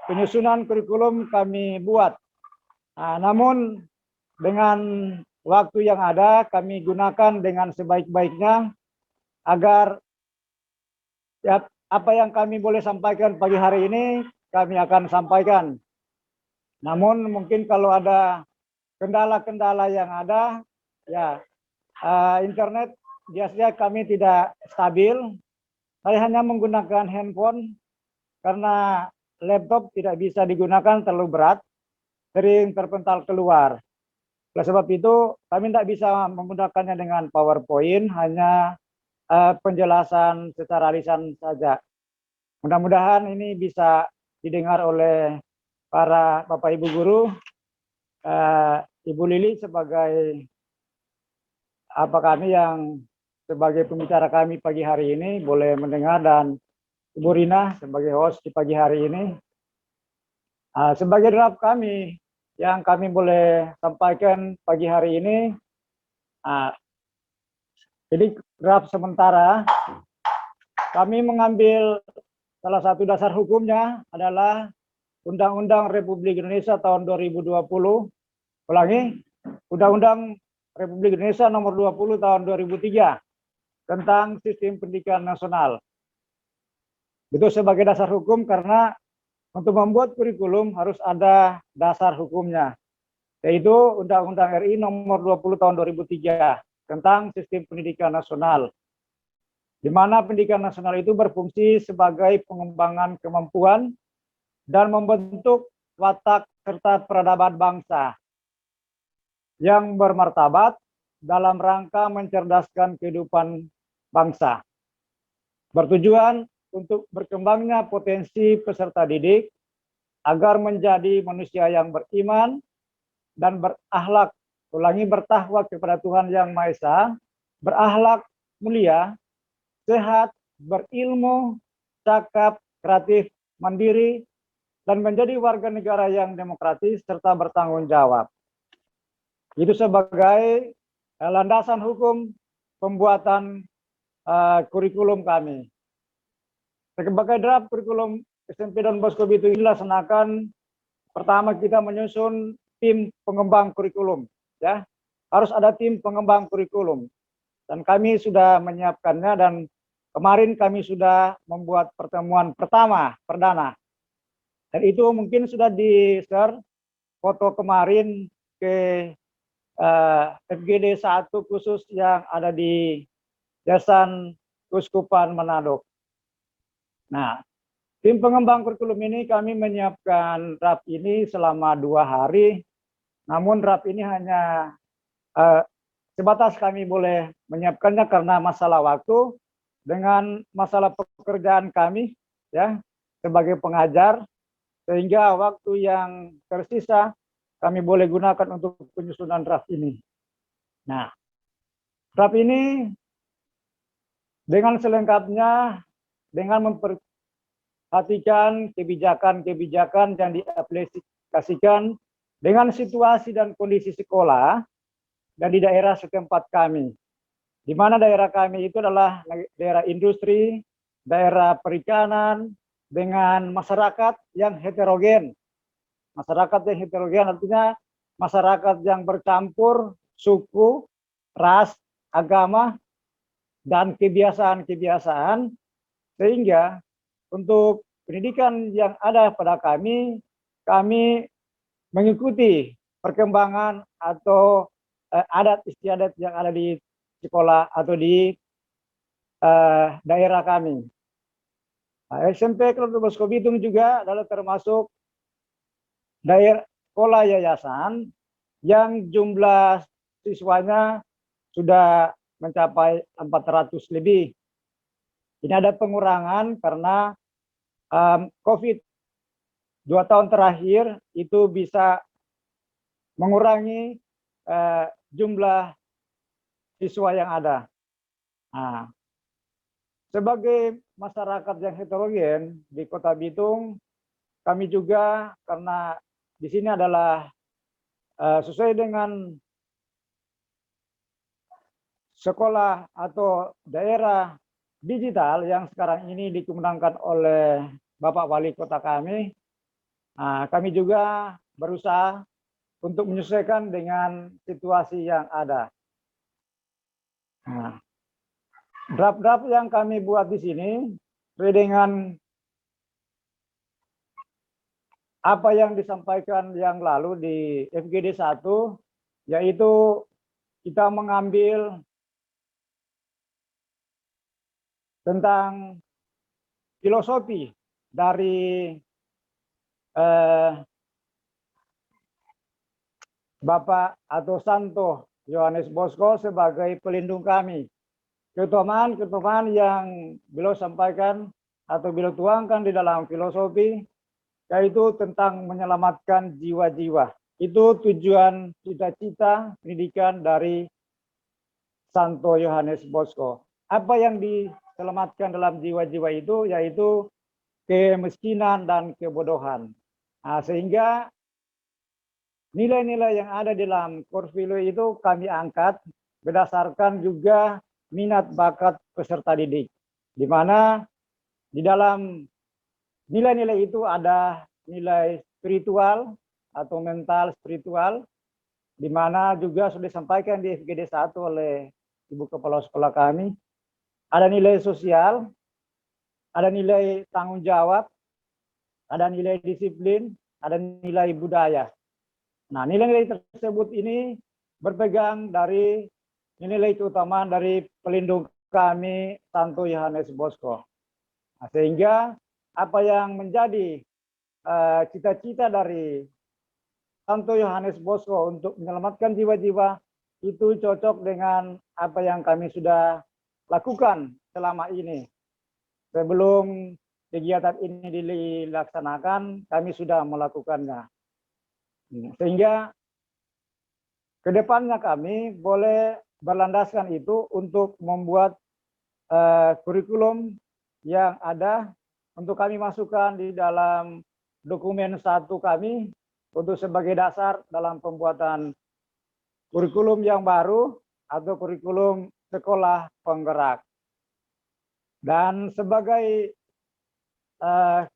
penyusunan kurikulum kami buat. Nah, namun dengan waktu yang ada kami gunakan dengan sebaik-baiknya agar ya, apa yang kami boleh sampaikan pagi hari ini kami akan sampaikan. Namun mungkin kalau ada kendala-kendala yang ada, ya internet biasanya kami tidak stabil. Saya hanya menggunakan handphone karena laptop tidak bisa digunakan, terlalu berat. sering terpental keluar. Oleh sebab itu, kami tidak bisa menggunakannya dengan PowerPoint, hanya penjelasan secara lisan saja. Mudah-mudahan ini bisa didengar oleh para Bapak Ibu guru, Ibu Lili sebagai kami yang sebagai pembicara kami pagi hari ini boleh mendengar, dan Ibu Rina sebagai host di pagi hari ini. Sebagai draft kami yang kami boleh sampaikan pagi hari ini, jadi draft sementara kami mengambil salah satu dasar hukumnya adalah Undang-Undang Republik Indonesia tahun 2020, ulangi, Undang-Undang Republik Indonesia nomor 20 tahun 2003 tentang sistem pendidikan nasional. Itu sebagai dasar hukum karena untuk membuat kurikulum harus ada dasar hukumnya, yaitu Undang-Undang RI nomor 20 tahun 2003 tentang sistem pendidikan nasional, di mana pendidikan nasional itu berfungsi sebagai pengembangan kemampuan dan membentuk watak serta peradaban bangsa yang bermartabat dalam rangka mencerdaskan kehidupan bangsa. Bertujuan untuk berkembangnya potensi peserta didik agar menjadi manusia yang beriman dan berakhlak, ulangi, bertakwa kepada Tuhan Yang Maha Esa, berakhlak mulia, sehat, berilmu, cakap, kreatif, mandiri, dan menjadi warga negara yang demokratis serta bertanggung jawab. Itu sebagai landasan hukum pembuatan kurikulum kami. Sebagai draft kurikulum SMP Don Bosco Bitung dilaksanakan, pertama kita menyusun tim pengembang kurikulum, ya. Harus ada tim pengembang kurikulum. Dan kami sudah menyiapkannya, dan kemarin kami sudah membuat pertemuan pertama perdana. Dan itu mungkin sudah di-share foto kemarin ke FGD 1 khusus yang ada di Yayasan Keuskupan Manado. Nah, tim pengembang kurikulum ini kami menyiapkan draft ini selama 2 hari. Namun draft ini hanya sebatas kami boleh menyiapkannya karena masalah waktu dengan masalah pekerjaan kami, ya, sebagai pengajar, sehingga waktu yang tersisa kami boleh gunakan untuk penyusunan draft ini. Nah, draft ini dengan selengkapnya, dengan memperhatikan kebijakan-kebijakan yang diaplikasikan dengan situasi dan kondisi sekolah dan di daerah setempat kami. Di mana daerah kami itu adalah daerah industri, daerah perikanan, dengan masyarakat yang heterogen. Masyarakat yang heterogen artinya masyarakat yang bercampur suku, ras, agama, dan kebiasaan-kebiasaan, sehingga untuk pendidikan yang ada pada kami mengikuti perkembangan atau adat istiadat yang ada di sekolah atau di daerah kami. SMP Don Bosco Bitung juga adalah termasuk daerah sekolah yayasan yang jumlah siswanya sudah mencapai 400 lebih. Ini ada pengurangan karena COVID 2 tahun terakhir itu bisa mengurangi jumlah siswa yang ada. Nah, sebagai masyarakat yang heterogen di Kota Bitung, kami juga karena di sini adalah sesuai dengan sekolah atau daerah digital yang sekarang ini dikembangkan oleh Bapak Wali Kota kami, kami juga berusaha untuk menyesuaikan dengan situasi yang ada. Nah, draft-draft yang kami buat di sini sesuai dengan apa yang disampaikan yang lalu di FGD 1, yaitu kita mengambil tentang filosofi dari Bapak atau Santo Yohanes Bosco sebagai pelindung kami. Keutamaan yang beliau sampaikan atau beliau tuangkan di dalam filosofi, yaitu tentang menyelamatkan jiwa-jiwa. Itu tujuan cita-cita pendidikan dari Santo Yohanes Bosco. Apa yang diselamatkan dalam jiwa-jiwa itu, yaitu kemiskinan dan kebodohan. Nah, sehingga nilai-nilai yang ada di dalam core value itu kami angkat berdasarkan juga minat bakat peserta didik, di mana di dalam nilai-nilai itu ada nilai spiritual atau mental spiritual, di mana juga sudah disampaikan di FGD 1 oleh Ibu Kepala Sekolah kami. Ada nilai sosial, ada nilai tanggung jawab, ada nilai disiplin, ada nilai budaya. Nah, nilai-nilai tersebut ini berpegang dari nilai keutamaan dari pelindung kami, Santo Yohanes Bosco. Nah, sehingga apa yang menjadi cita-cita dari Santo Yohanes Bosco untuk menyelamatkan jiwa-jiwa itu cocok dengan apa yang kami sudah lakukan selama ini. Sebelum kegiatan ini dilaksanakan, kami sudah melakukannya. Sehingga kedepannya kami boleh berlandaskan itu untuk membuat kurikulum yang ada untuk kami masukkan di dalam dokumen 1 kami untuk sebagai dasar dalam pembuatan kurikulum yang baru atau kurikulum sekolah penggerak. Dan sebagai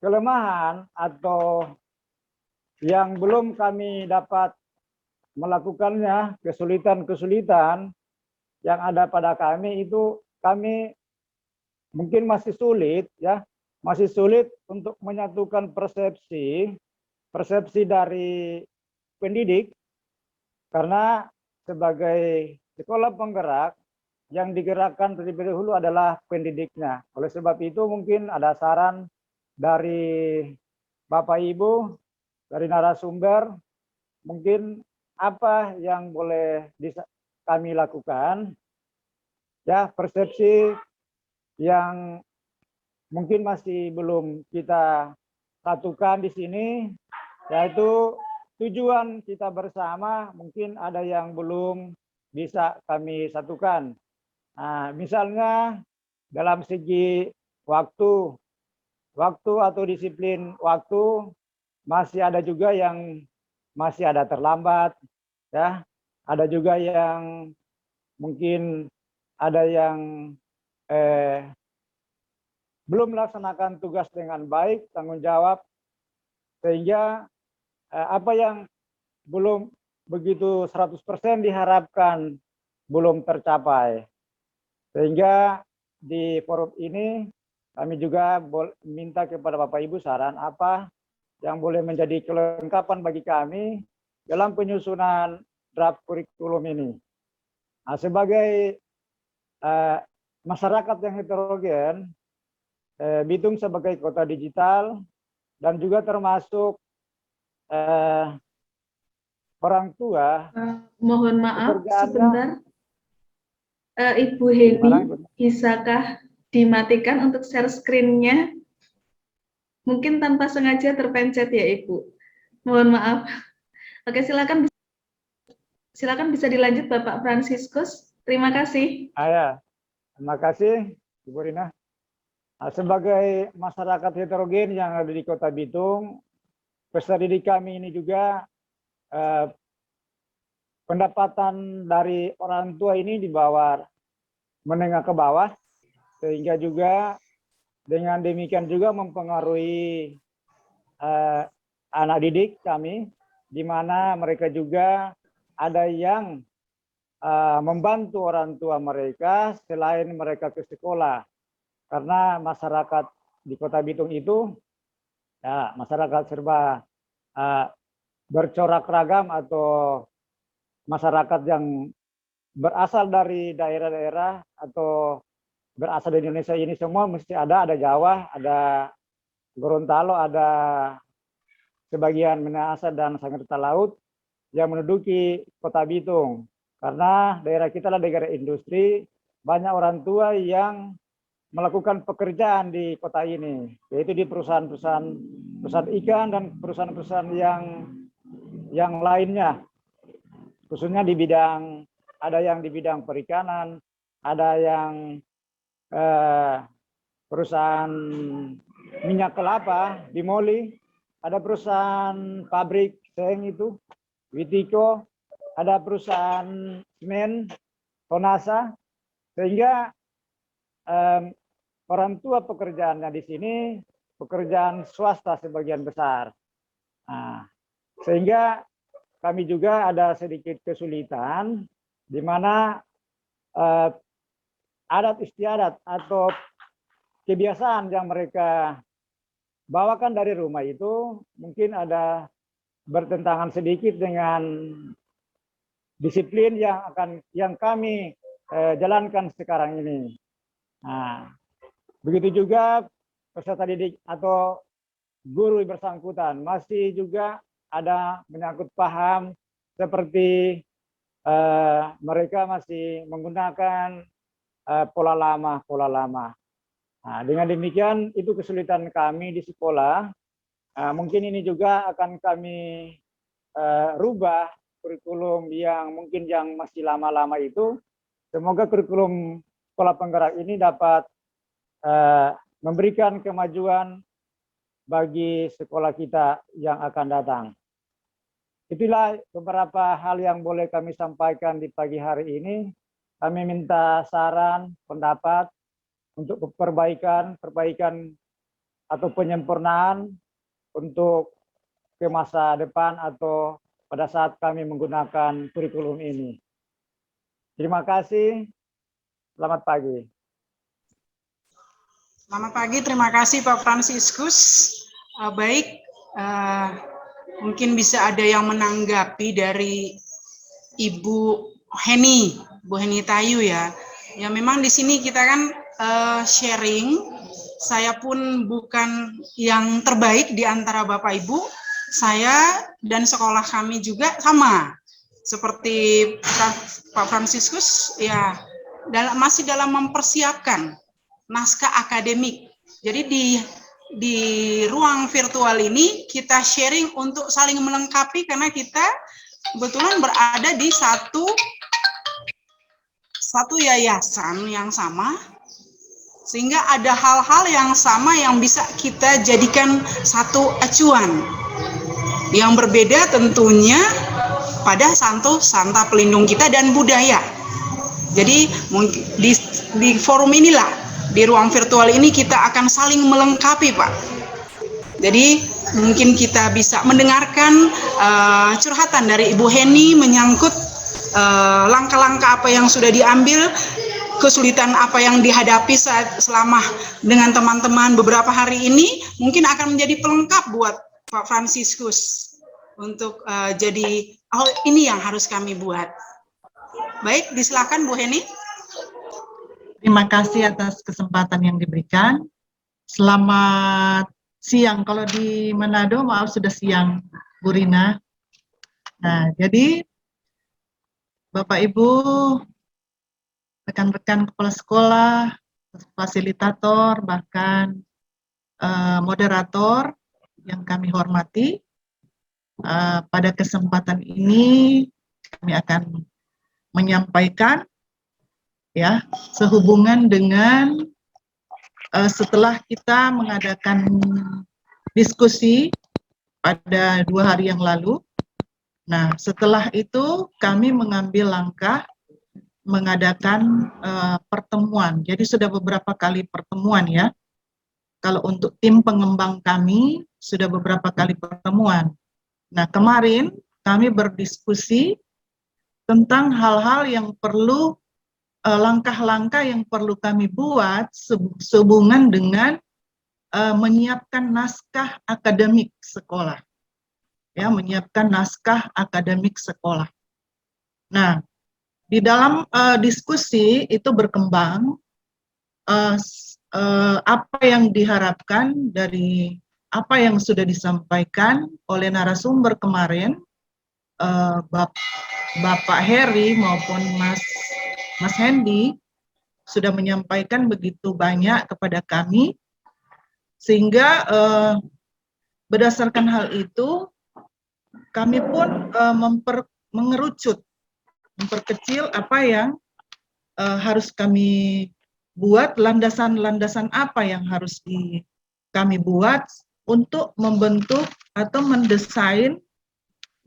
kelemahan atau yang belum kami dapat melakukannya, kesulitan-kesulitan yang ada pada kami itu, kami mungkin masih sulit ya, masih sulit untuk menyatukan persepsi dari pendidik, karena sebagai sekolah penggerak yang digerakkan terlebih dahulu adalah pendidiknya. Oleh sebab itu mungkin ada saran dari Bapak Ibu, dari narasumber, mungkin apa yang boleh kami lakukan, ya, persepsi yang mungkin masih belum kita satukan di sini, yaitu tujuan kita bersama mungkin ada yang belum bisa kami satukan. Nah, misalnya dalam segi waktu atau disiplin waktu, masih ada juga yang masih ada terlambat, ya. Ada juga yang mungkin ada yang belum melaksanakan tugas dengan baik, tanggung jawab, sehingga apa yang belum begitu 100% diharapkan belum tercapai. Sehingga di forum ini kami juga minta kepada Bapak Ibu saran apa yang boleh menjadi kelengkapan bagi kami dalam penyusunan draft kurikulum ini. Nah, sebagai masyarakat yang heterogen, Bitung sebagai kota digital dan juga termasuk orang tua. Mohon maaf sebentar, Ibu Heni, bisakah dimatikan untuk share screen-nya? Mungkin tanpa sengaja terpencet ya Ibu. Mohon maaf. Oke, silakan bisa dilanjut Bapak Fransiskus. Terima kasih. Ya, terima kasih Ibu Rina. Nah, sebagai masyarakat heterogen yang ada di Kota Bitung, peserta didik kami ini juga pendapatan dari orang tua ini di bawah menengah ke bawah, sehingga juga dengan demikian juga mempengaruhi anak didik kami, di mana mereka juga ada yang membantu orang tua mereka selain mereka ke sekolah. Karena masyarakat di Kota Bitung itu, ya, masyarakat serba bercorak ragam atau masyarakat yang berasal dari daerah-daerah atau berasal dari Indonesia ini semua mesti ada Jawa, ada Gorontalo, ada sebagian Minahasa dan Sangitta Laut, yang menduduki Kota Bitung. Karena daerah kita adalah daerah industri, banyak orang tua yang melakukan pekerjaan di kota ini, yaitu di perusahaan ikan dan perusahaan-perusahaan yang lainnya, khususnya di bidang, ada yang di bidang perikanan, ada yang perusahaan minyak kelapa di Moli, ada perusahaan pabrik seng itu, Witiko, ada perusahaan semen, Tonasa, sehingga orang tua pekerjaannya di sini pekerjaan swasta sebagian besar. Nah, sehingga kami juga ada sedikit kesulitan di mana adat istiadat atau kebiasaan yang mereka bawakan dari rumah itu mungkin ada bertentangan sedikit dengan disiplin yang kami jalankan sekarang ini. Nah, begitu juga peserta didik atau guru bersangkutan masih juga ada menyangkut paham seperti mereka masih menggunakan pola lama. Nah, dengan demikian itu kesulitan kami di sekolah. Mungkin ini juga akan kami rubah kurikulum yang mungkin yang masih lama-lama itu. Semoga kurikulum sekolah penggerak ini dapat memberikan kemajuan bagi sekolah kita yang akan datang. Itulah beberapa hal yang boleh kami sampaikan di pagi hari ini. Kami minta saran, pendapat untuk perbaikan atau penyempurnaan untuk ke masa depan atau pada saat kami menggunakan kurikulum ini. Terima kasih. Selamat pagi. Selamat pagi, terima kasih Pak Fransiskus. Mungkin bisa ada yang menanggapi dari Ibu Heni, Bu Heni Tayu ya. Ya memang di sini kita kan sharing. Saya pun bukan yang terbaik di antara Bapak Ibu. Saya dan sekolah kami juga sama seperti Pak Fransiskus ya, masih dalam mempersiapkan naskah akademik. Jadi di ruang virtual ini kita sharing untuk saling melengkapi karena kita kebetulan berada di satu yayasan yang sama, sehingga ada hal-hal yang sama yang bisa kita jadikan satu acuan. Yang berbeda tentunya pada santa pelindung kita dan budaya. Jadi di forum inilah, di ruang virtual ini kita akan saling melengkapi, Pak. Jadi mungkin kita bisa mendengarkan curhatan dari Ibu Heni menyangkut langkah-langkah apa yang sudah diambil, kesulitan apa yang dihadapi selama dengan teman-teman beberapa hari ini, mungkin akan menjadi pelengkap buat Pak Fransiskus untuk jadi ini yang harus kami buat. Baik, disilakan Bu Heni. Terima kasih atas kesempatan yang diberikan. Selamat siang. Kalau di Manado, maaf sudah siang, Bu Rina. Nah, jadi Bapak Ibu, rekan-rekan kepala sekolah, fasilitator, bahkan moderator yang kami hormati, pada kesempatan ini kami akan menyampaikan ya sehubungan dengan setelah kita mengadakan diskusi pada 2 hari yang lalu. Nah, setelah itu kami mengambil langkah mengadakan pertemuan. Jadi sudah beberapa kali pertemuan ya. Kalau untuk tim pengembang kami sudah beberapa kali pertemuan. Nah, kemarin kami berdiskusi tentang hal-hal yang perlu, langkah-langkah yang perlu kami buat sehubungan dengan menyiapkan naskah akademik sekolah. Ya, menyiapkan naskah akademik sekolah. Nah, di dalam diskusi itu berkembang apa yang diharapkan dari apa yang sudah disampaikan oleh narasumber kemarin Bapak Heri maupun Mas Hendy sudah menyampaikan begitu banyak kepada kami, sehingga berdasarkan hal itu kami pun mengerucut, memperkecil apa yang harus kami buat, landasan-landasan apa yang harus kami buat untuk membentuk atau mendesain,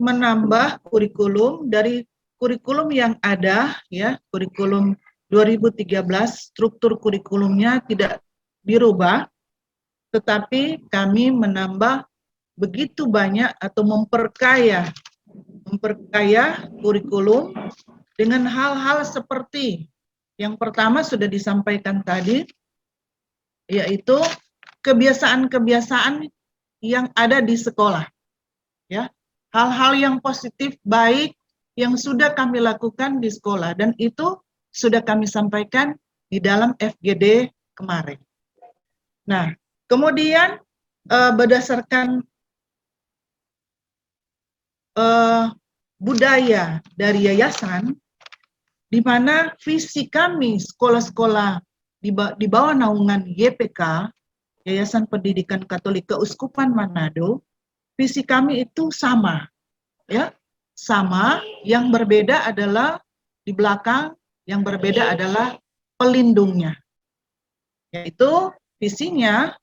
menambah kurikulum dari kurikulum yang ada, ya, kurikulum 2013, struktur kurikulumnya tidak dirubah, tetapi kami menambah begitu banyak atau memperkaya kurikulum dengan hal-hal seperti yang pertama sudah disampaikan tadi, yaitu kebiasaan-kebiasaan yang ada di sekolah, ya, hal-hal yang positif baik yang sudah kami lakukan di sekolah, dan itu sudah kami sampaikan di dalam FGD kemarin. Nah, kemudian berdasarkan budaya dari yayasan, di mana visi kami sekolah-sekolah di bawah naungan YPK, Yayasan Pendidikan Katolik Keuskupan Manado, visi kami itu sama, ya, sama. Yang berbeda adalah di belakang, yang berbeda adalah pelindungnya, yaitu visinya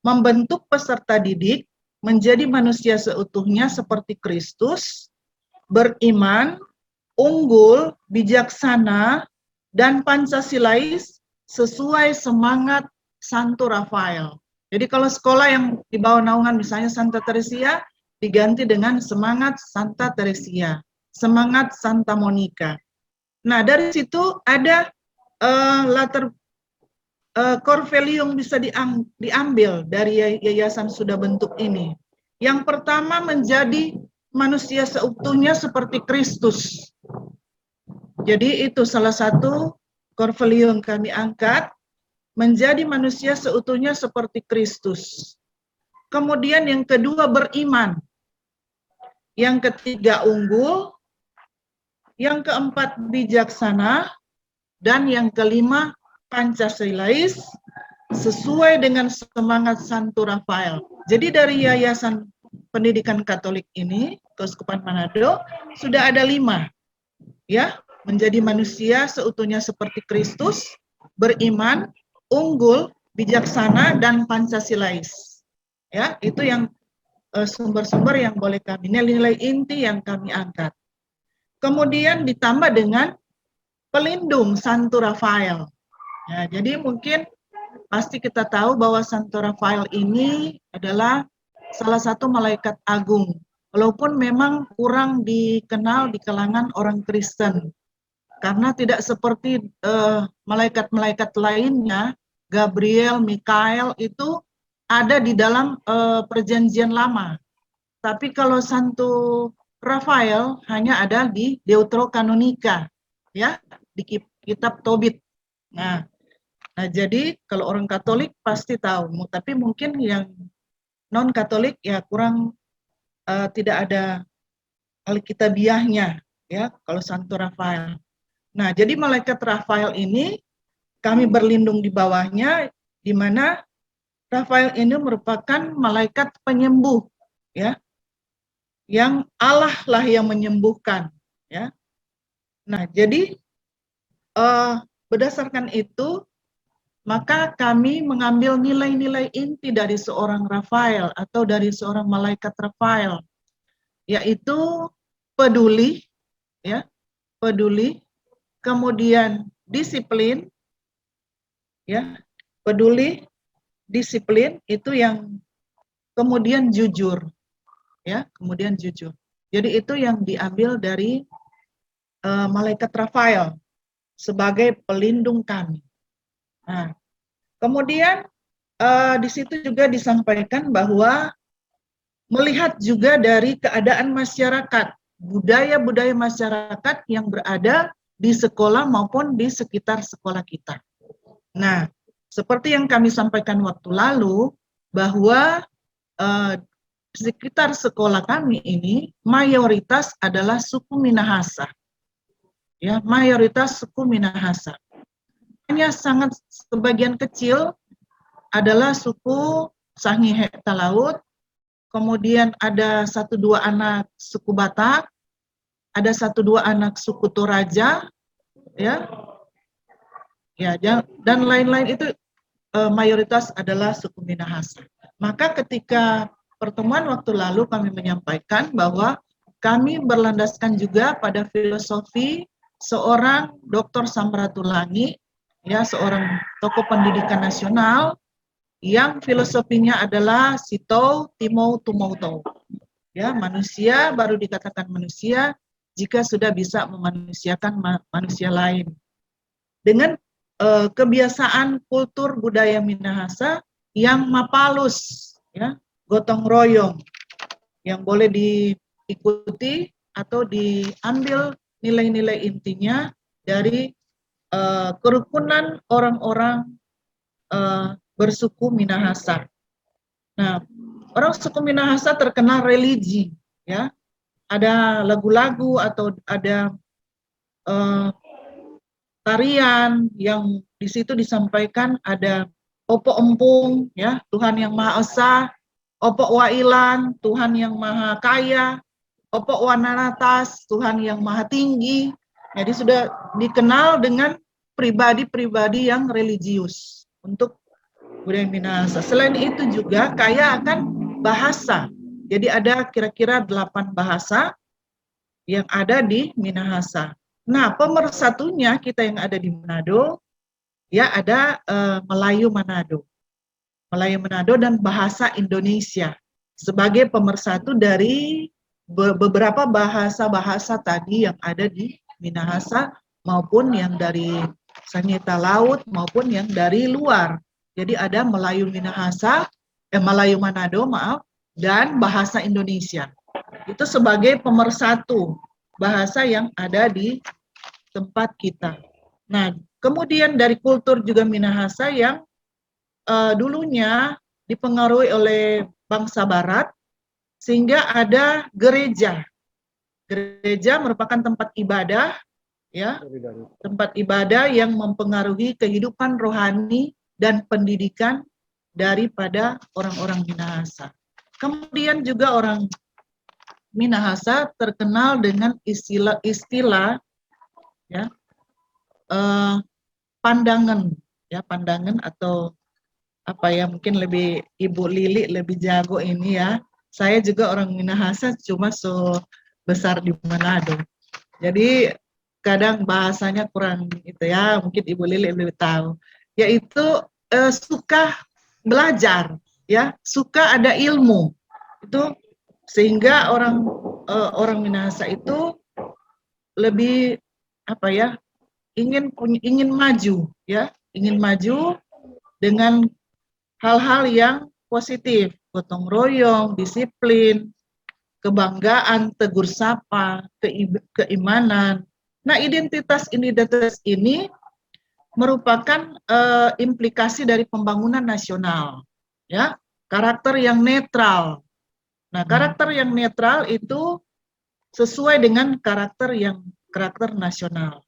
membentuk peserta didik menjadi manusia seutuhnya seperti Kristus, beriman, unggul, bijaksana, dan Pancasilais sesuai semangat Santo Rafael. Jadi kalau sekolah yang di bawah naungan misalnya Santa Teresia, diganti dengan semangat Santa Teresia, semangat Santa Monica. Nah, dari situ ada core value yang bisa diambil dari yayasan sudah bentuk ini. Yang pertama, menjadi manusia seutuhnya seperti Kristus. Jadi itu salah satu core value yang kami angkat, menjadi manusia seutuhnya seperti Kristus. Kemudian yang kedua, beriman. Yang ketiga, unggul. Yang keempat, bijaksana. Dan yang kelima, Pancasilais sesuai dengan semangat Santo Rafael. Jadi dari Yayasan Pendidikan Katolik ini, Keuskupan Manado, sudah ada 5. Ya, menjadi manusia seutuhnya seperti Kristus, beriman, unggul, bijaksana, dan Pancasilais. Ya, itu yang sumber-sumber yang boleh kami, nilai-nilai inti yang kami angkat. Kemudian ditambah dengan pelindung Santo Rafael. Ya, jadi mungkin pasti kita tahu bahwa Santo Rafael ini adalah salah satu malaikat agung, walaupun memang kurang dikenal di kalangan orang Kristen, karena tidak seperti malaikat-malaikat lainnya, Gabriel, Mikael itu ada di dalam perjanjian lama. Tapi kalau Santo Rafael hanya ada di Deuterokanonika, ya, di kitab Tobit. Nah, jadi kalau orang Katolik pasti tahu, tapi mungkin yang non Katolik ya kurang, tidak ada alkitabiahnya, ya, kalau Santo Rafael. Nah, jadi malaikat Rafael ini kami berlindung di bawahnya, di mana Rafael ini merupakan malaikat penyembuh, ya, yang Allah lah yang menyembuhkan, ya. Nah, jadi berdasarkan itu, maka kami mengambil nilai-nilai inti dari seorang Rafael atau dari seorang malaikat Rafael, yaitu peduli, ya, peduli, kemudian disiplin, ya, peduli, disiplin, itu yang kemudian jujur, ya, kemudian jujur. Jadi itu yang diambil dari malaikat Rafael sebagai pelindung kami. Nah, kemudian di situ juga disampaikan bahwa melihat juga dari keadaan masyarakat, budaya-budaya masyarakat yang berada di sekolah maupun di sekitar sekolah kita. Nah, seperti yang kami sampaikan waktu lalu, bahwa sekitar sekolah kami ini mayoritas adalah suku Minahasa. Ya, mayoritas suku Minahasa. Hanya sangat sebagian kecil adalah suku Sangihe Talaut, kemudian ada 1-2 anak suku Batak, ada 1-2 anak suku Toraja, ya, dan lain-lain itu mayoritas adalah suku Minahasa. Maka ketika pertemuan waktu lalu kami menyampaikan bahwa kami berlandaskan juga pada filosofi seorang Dr. Samratulangi, ya, seorang tokoh pendidikan nasional yang filosofinya adalah Sito Timou Tumoutou. Ya, manusia baru dikatakan manusia jika sudah bisa memanusiakan manusia lain. Dengan kebiasaan kultur budaya Minahasa yang mapalus, ya, gotong royong, yang boleh diikuti atau diambil nilai-nilai intinya dari kerukunan orang-orang bersuku Minahasa. Nah, orang suku Minahasa terkenal religi, ya, ada lagu-lagu atau ada tarian yang di situ disampaikan ada Opo Empung, ya, Tuhan yang Maha Esa, Opo Wailan, Tuhan yang Maha Kaya, Opo Wanaratas, Tuhan yang Maha Tinggi. Jadi sudah dikenal dengan pribadi-pribadi yang religius untuk budaya Minahasa. Selain itu juga kaya akan bahasa. Jadi ada kira-kira 8 bahasa yang ada di Minahasa. Nah, pemersatunya kita yang ada di Manado, ya, ada Melayu Manado. Melayu Manado dan bahasa Indonesia sebagai pemersatu dari beberapa bahasa-bahasa tadi yang ada di Minahasa maupun yang dari Sangihe Talaut maupun yang dari luar. Jadi ada Melayu Minahasa, Melayu Manado, maaf, dan bahasa Indonesia. Itu sebagai pemersatu bahasa yang ada di tempat kita. Nah, kemudian dari kultur juga Minahasa yang dulunya dipengaruhi oleh bangsa Barat, sehingga ada gereja. Gereja merupakan tempat ibadah, ya, tempat ibadah yang mempengaruhi kehidupan rohani dan pendidikan daripada orang-orang Minahasa. Kemudian juga orang Minahasa terkenal dengan istilah ya, pandangan, ya, pandangan atau apa ya, mungkin lebih Ibu Lili lebih jago ini, ya. Saya juga orang Minahasa, cuma so besar di Manado. Jadi kadang bahasanya kurang itu, ya, mungkin Ibu Lili lebih tahu. Yaitu suka belajar, ya, suka ada ilmu. Itu sehingga orang Minahasa itu lebih apa ya, ingin maju, ya, ingin maju dengan hal-hal yang positif, gotong royong, disiplin, kebanggaan, tegur sapa, keimanan. Nah, identitas ini merupakan implikasi dari pembangunan nasional, ya, karakter yang netral. Nah, karakter yang netral itu sesuai dengan karakter nasional.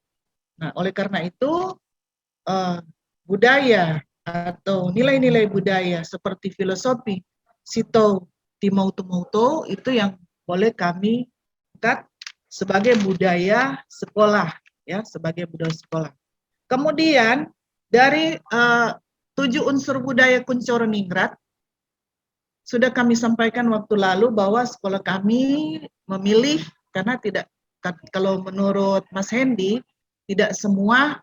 Nah, oleh karena itu budaya atau nilai-nilai budaya seperti filosofi Sito Timou Tumoutou itu yang boleh kami angkat sebagai budaya sekolah, ya, sebagai budaya sekolah. Kemudian dari 7 unsur budaya Kunchoro-Ningrat sudah kami sampaikan waktu lalu bahwa sekolah kami memilih, karena tidak, kalau menurut Mas Hendy tidak semua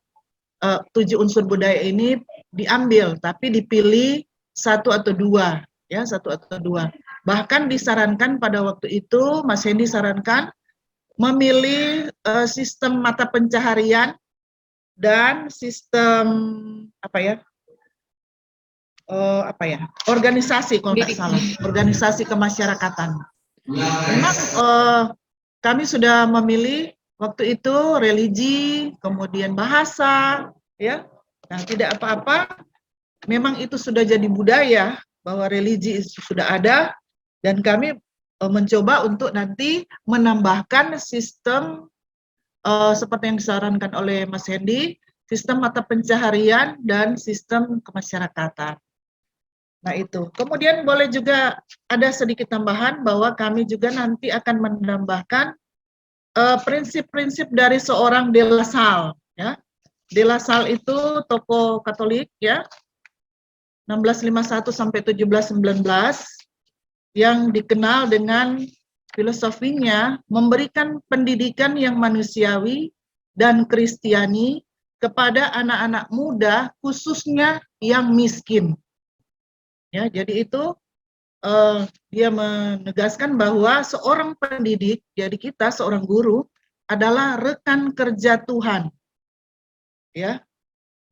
7 unsur budaya ini diambil, tapi dipilih 1 atau 2, ya, 1 atau 2. Bahkan disarankan pada waktu itu, Mas Hendy sarankan memilih sistem mata pencaharian dan sistem organisasi, kalau nggak salah, organisasi kemasyarakatan. Memang kami sudah memilih waktu itu religi, kemudian bahasa, ya. Nah, tidak apa-apa, memang itu sudah jadi budaya bahwa religi sudah ada, Dan kami mencoba untuk nanti menambahkan sistem seperti yang disarankan oleh Mas Hendy, sistem mata pencaharian dan sistem kemasyarakatan. Nah itu. Kemudian boleh juga ada sedikit tambahan bahwa kami juga nanti akan menambahkan prinsip-prinsip dari seorang De La Salle. Ya. De La Salle itu tokoh Katolik, ya, 1651 sampai 1719, yang dikenal dengan filosofinya memberikan pendidikan yang manusiawi dan kristiani kepada anak-anak muda, khususnya yang miskin. Ya, jadi itu dia menegaskan bahwa seorang pendidik, jadi kita seorang guru adalah rekan kerja Tuhan. Ya,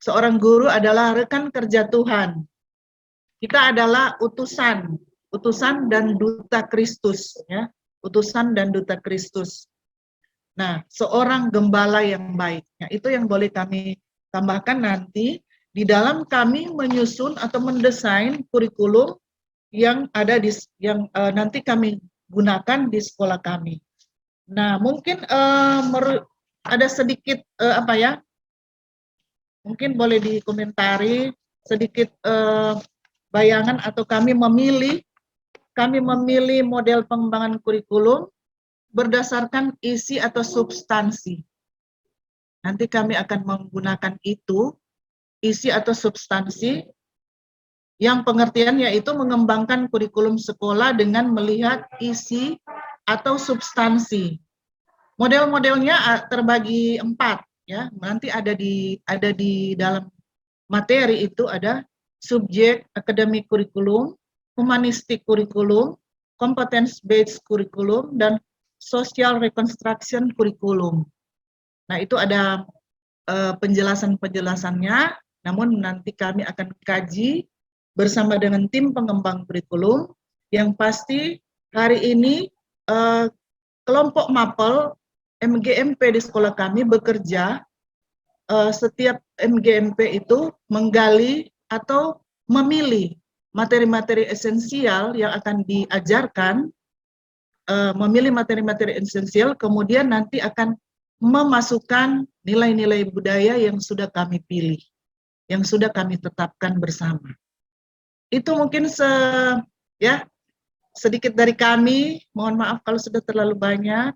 seorang guru adalah rekan kerja Tuhan. Kita adalah utusan dan duta Kristus, ya, utusan dan duta Kristus. Nah, seorang gembala yang baik, ya, itu yang boleh kami tambahkan nanti di dalam kami menyusun atau mendesain kurikulum yang ada nanti kami gunakan di sekolah kami. Nah, mungkin ada sedikit mungkin boleh dikomentari sedikit bayangan atau kami memilih model pengembangan kurikulum berdasarkan isi atau substansi. Nanti kami akan menggunakan itu, isi atau substansi, yang pengertian yaitu mengembangkan kurikulum sekolah dengan melihat isi atau substansi. Model-modelnya terbagi 4, ya. Nanti ada di dalam materi itu ada subjek akademik kurikulum, humanistik kurikulum, competence-based kurikulum, dan social reconstruction kurikulum. Nah, itu ada penjelasan-penjelasannya, namun nanti kami akan kaji bersama dengan tim pengembang kurikulum. Yang pasti hari ini kelompok MAPEL MGMP di sekolah kami bekerja, setiap MGMP itu menggali atau memilih materi-materi esensial yang akan diajarkan, memilih materi-materi esensial, kemudian nanti akan memasukkan nilai-nilai budaya yang sudah kami pilih, yang sudah kami tetapkan bersama. Itu mungkin sedikit dari kami. Mohon maaf kalau sudah terlalu banyak.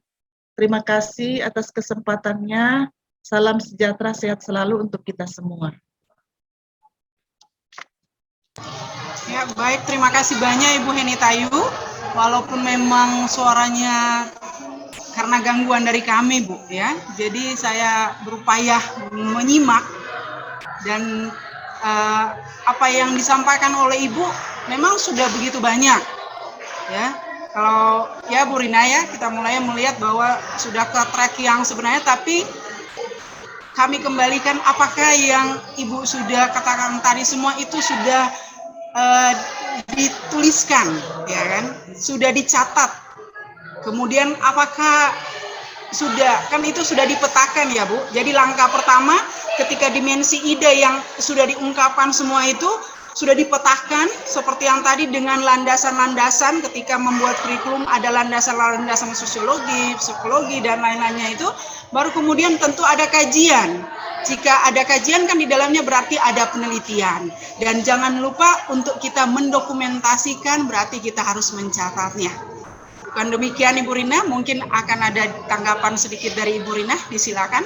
Terima kasih atas kesempatannya. Salam sejahtera, sehat selalu untuk kita semua. Ya, baik, terima kasih banyak Ibu Heni Tayu. Walaupun memang suaranya karena gangguan dari kami, Bu, ya. Jadi saya berupaya menyimak dan apa yang disampaikan oleh Ibu memang sudah begitu banyak, ya. Kalau ya Bu Rina, ya, kita mulai melihat bahwa sudah ke track yang sebenarnya, tapi kami kembalikan apakah yang Ibu sudah katakan tadi semua itu sudah dituliskan, ya kan, sudah dicatat. Kemudian apakah kan itu sudah dipetakan, ya Bu. Jadi langkah pertama ketika dimensi ide yang sudah diungkapkan semua itu sudah dipetakan seperti yang tadi dengan landasan-landasan. Ketika membuat kurikulum ada landasan-landasan sosiologi, psikologi, dan lain-lainnya itu, baru kemudian tentu ada kajian. Jika ada kajian kan di dalamnya berarti ada penelitian. Dan jangan lupa untuk kita mendokumentasikan, berarti kita harus mencatatnya. Bukan demikian Ibu Rina, mungkin akan ada tanggapan sedikit dari Ibu Rina, disilakan.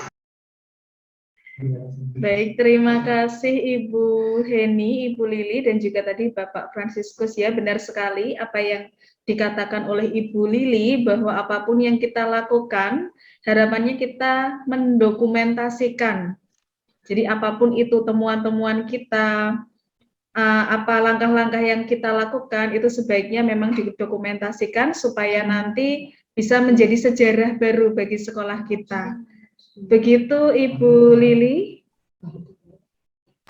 Baik, terima kasih Ibu Heni, Ibu Lili, dan juga tadi Bapak Fransiskus, ya, benar sekali apa yang dikatakan oleh Ibu Lili, bahwa apapun yang kita lakukan, harapannya kita mendokumentasikan. Jadi apapun itu temuan-temuan kita, apa langkah-langkah yang kita lakukan, itu sebaiknya memang didokumentasikan supaya nanti bisa menjadi sejarah baru bagi sekolah kita. Begitu Ibu Lili.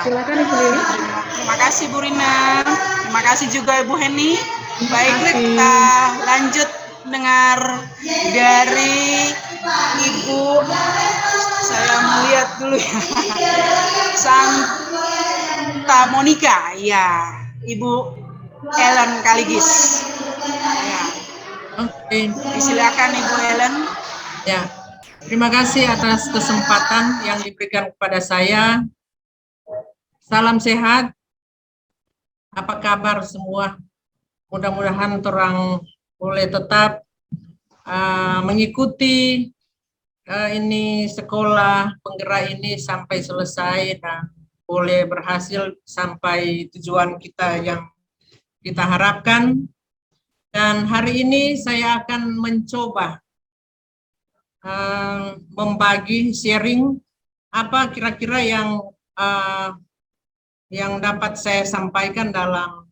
Silakan Ibu Lili. Terima kasih Bu Rina. Terima kasih juga Ibu Heni. Baiklah, kita lanjut dengar dari Ibu, saya melihat dulu, ya, Santa Monica, ya, Ibu Ellen Kaligis. Ya, Oke. disilakan Ibu Helen. Ya, terima kasih atas kesempatan yang diberikan kepada saya. Salam sehat. Apa kabar semua? Mudah-mudahan orang boleh tetap mengikuti ini sekolah penggerak ini sampai selesai dan boleh berhasil sampai tujuan kita yang kita harapkan. Dan hari ini saya akan mencoba membagi sharing apa kira-kira yang dapat saya sampaikan dalam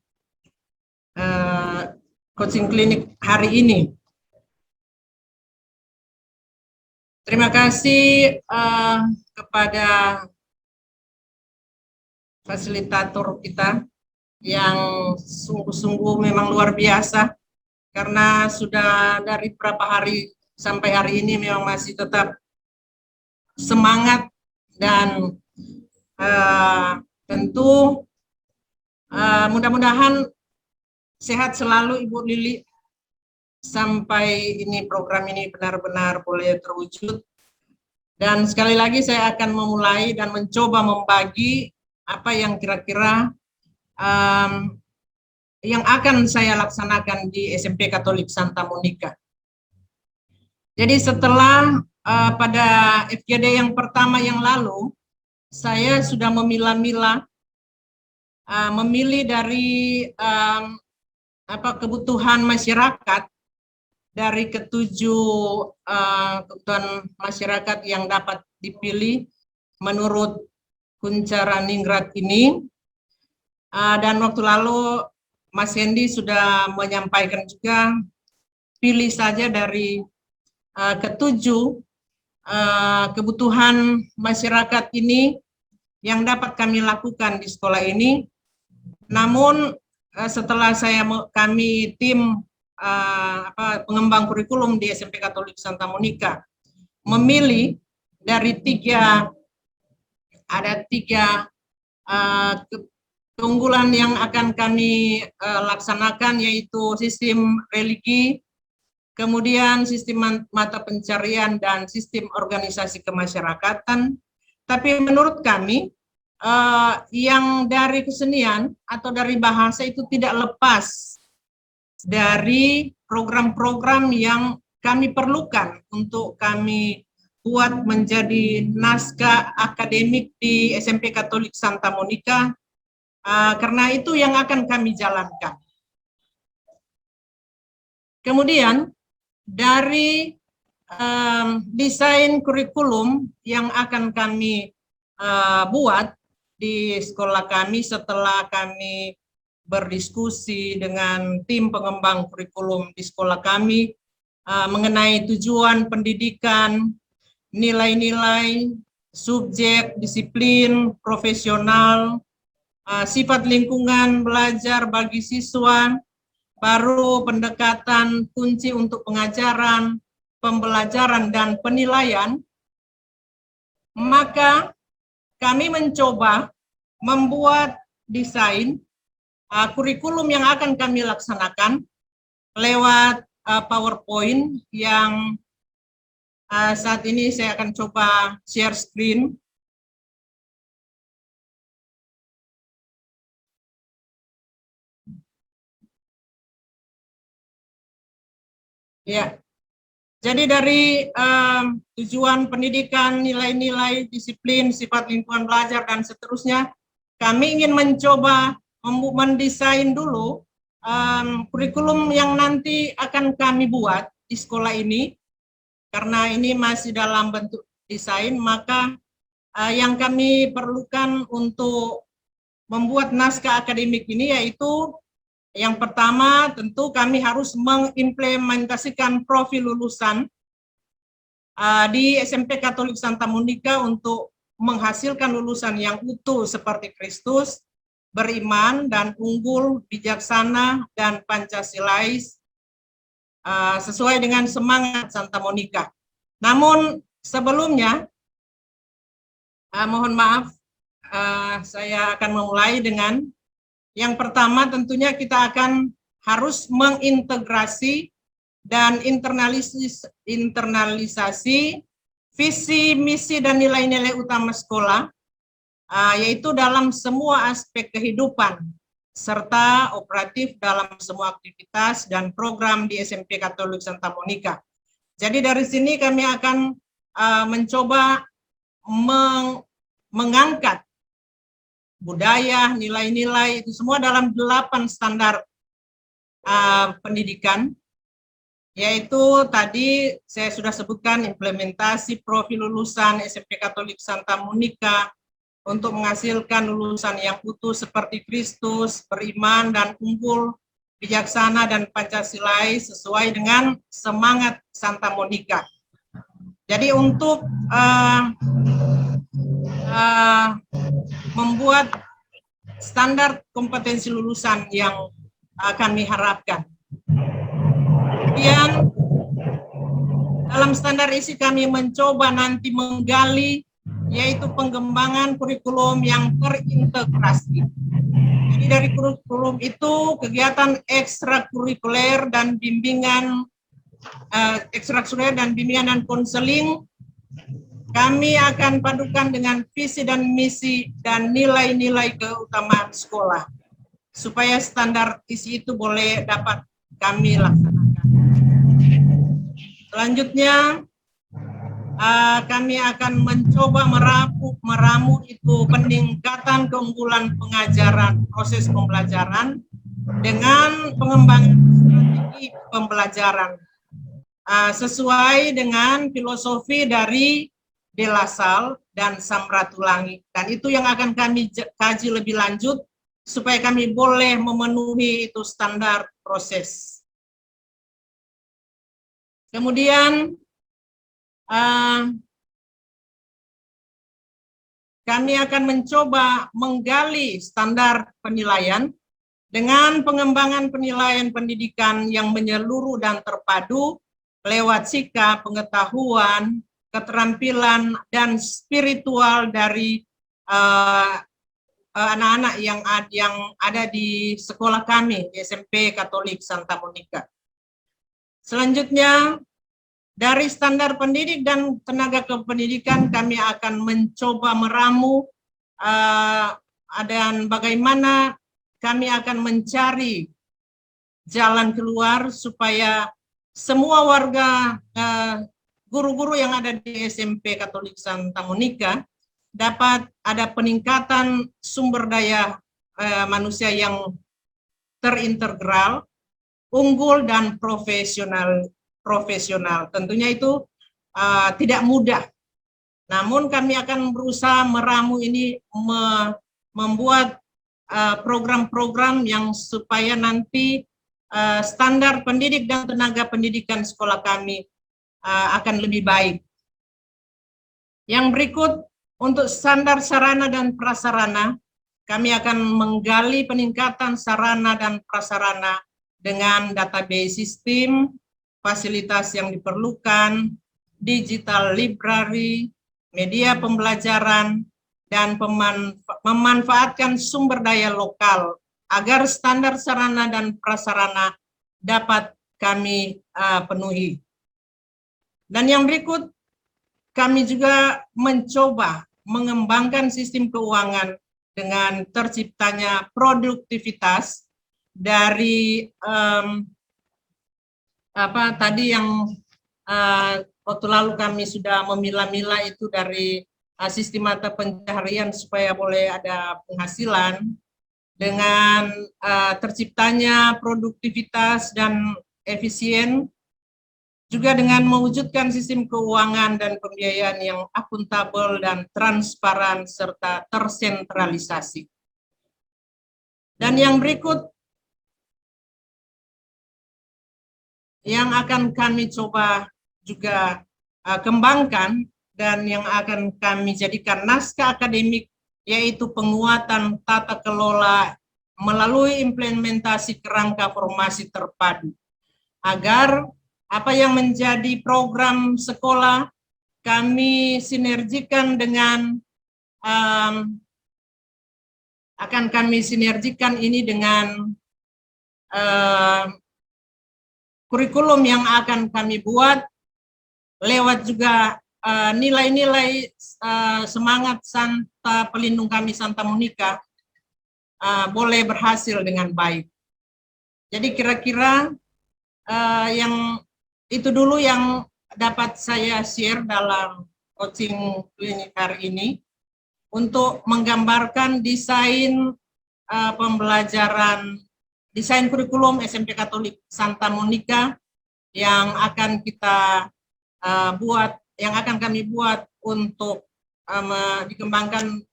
coaching klinik hari ini. Terima kasih kepada fasilitator kita yang sungguh-sungguh memang luar biasa, karena sudah dari beberapa hari sampai hari ini memang masih tetap semangat dan tentu mudah-mudahan sehat selalu Ibu Lili sampai ini program ini benar-benar boleh terwujud. Dan sekali lagi saya akan memulai dan mencoba membagi apa yang kira-kira yang akan saya laksanakan di SMP Katolik Santa Monica. Jadi setelah pada FGD yang pertama yang lalu, saya sudah memilah-milah, memilih dari kebutuhan masyarakat, dari ketujuh kebutuhan masyarakat yang dapat dipilih menurut Kuncara Ningrat ini. Dan waktu lalu Mas Hendy sudah menyampaikan juga, pilih saja dari ketujuh kebutuhan masyarakat ini yang dapat kami lakukan di sekolah ini. Namun setelah kami tim pengembang kurikulum di SMP Katolik Santa Monica memilih dari ada tiga keunggulan yang akan kami laksanakan, yaitu sistem religi, kemudian sistem mata pencarian, dan sistem organisasi kemasyarakatan. Tapi menurut kami yang dari kesenian atau dari bahasa itu tidak lepas dari program-program yang kami perlukan untuk kami buat menjadi naskah akademik di SMP Katolik Santa Monica, karena itu yang akan kami jalankan. Kemudian dari desain kurikulum yang akan kami buat di sekolah kami setelah kami berdiskusi dengan tim pengembang kurikulum di sekolah kami mengenai tujuan pendidikan, nilai-nilai, subjek, disiplin, profesional, sifat lingkungan belajar bagi siswa, baru pendekatan kunci untuk pengajaran, pembelajaran, dan penilaian, maka kami mencoba membuat desain kurikulum yang akan kami laksanakan lewat PowerPoint yang saat ini saya akan coba share screen. Ya, jadi dari tujuan pendidikan, nilai-nilai, disiplin, sifat lingkungan belajar, dan seterusnya, kami ingin mencoba mendesain dulu kurikulum yang nanti akan kami buat di sekolah ini. Karena ini masih dalam bentuk desain, maka yang kami perlukan untuk membuat naskah akademik ini yaitu yang pertama tentu kami harus mengimplementasikan profil lulusan di SMP Katolik Santa Monica untuk menghasilkan lulusan yang utuh seperti Kristus, beriman dan unggul, bijaksana dan Pancasilais, sesuai dengan semangat Santa Monica. Namun sebelumnya, mohon maaf, saya akan memulai dengan yang pertama tentunya kita akan harus mengintegrasi dan internalisasi visi, misi, dan nilai-nilai utama sekolah, yaitu dalam semua aspek kehidupan, serta operatif dalam semua aktivitas dan program di SMP Katolik Santa Monica. Jadi dari sini kami akan mencoba mengangkat budaya, nilai-nilai, itu semua dalam 8 standar pendidikan, yaitu tadi saya sudah sebutkan implementasi profil lulusan SMP Katolik Santa Monica untuk menghasilkan lulusan yang utuh seperti Kristus, beriman dan unggul, bijaksana dan Pancasilais sesuai dengan semangat Santa Monica. Jadi untuk membuat standar kompetensi lulusan yang kami harapkan. Kemudian dalam standar isi kami mencoba nanti menggali yaitu pengembangan kurikulum yang terintegrasi. Jadi dari kurikulum itu kegiatan ekstrakurikuler dan bimbingan dan konseling kami akan padukan dengan visi dan misi dan nilai-nilai keutamaan sekolah supaya standar isi itu boleh dapat kami laksanakan. Selanjutnya kami akan mencoba meramu itu peningkatan keunggulan pengajaran, proses pembelajaran dengan pengembangan strategi pembelajaran sesuai dengan filosofi dari De La Salle dan Samratulangi. Dan itu yang akan kami kaji lebih lanjut supaya kami boleh memenuhi itu standar proses. Kemudian kami akan mencoba menggali standar penilaian dengan pengembangan penilaian pendidikan yang menyeluruh dan terpadu lewat sikap, pengetahuan, keterampilan, dan spiritual dari anak-anak yang ada di sekolah kami, di SMP Katolik Santa Monica. Selanjutnya, dari standar pendidik dan tenaga kependidikan kami akan mencoba meramu dan bagaimana kami akan mencari jalan keluar supaya semua warga guru-guru yang ada di SMP Katolik Santa Monica dapat ada peningkatan sumber daya manusia yang terintegral, unggul, dan profesional. Tentunya itu tidak mudah. Namun kami akan berusaha meramu ini membuat program-program yang supaya nanti standar pendidik dan tenaga pendidikan sekolah kami akan lebih baik. Yang berikut, untuk standar sarana dan prasarana, kami akan menggali peningkatan sarana dan prasarana dengan database sistem, fasilitas yang diperlukan, digital library, media pembelajaran, dan memanfaatkan sumber daya lokal agar standar sarana dan prasarana dapat kami penuhi. Dan yang berikut, kami juga mencoba mengembangkan sistem keuangan dengan terciptanya produktivitas dari tadi yang waktu lalu kami sudah memilah-milah itu dari sistem mata pencaharian supaya boleh ada penghasilan dengan terciptanya produktivitas dan efisien, juga dengan mewujudkan sistem keuangan dan pembiayaan yang akuntabel dan transparan serta tersentralisasi. Dan yang berikut yang akan kami coba juga kembangkan dan yang akan kami jadikan naskah akademik, yaitu penguatan tata kelola melalui implementasi kerangka formasi terpadu, agar apa yang menjadi program sekolah kami sinergikan dengan akan kami sinergikan ini dengan kurikulum yang akan kami buat, lewat juga nilai-nilai semangat Santa Pelindung kami Santa Monica, boleh berhasil dengan baik. Jadi kira-kira yang itu dulu yang dapat saya share dalam coaching klinik hari ini, untuk menggambarkan desain pembelajaran, desain kurikulum SMP Katolik Santa Monica yang akan kita buat, yang akan kami buat untuk dikembangkan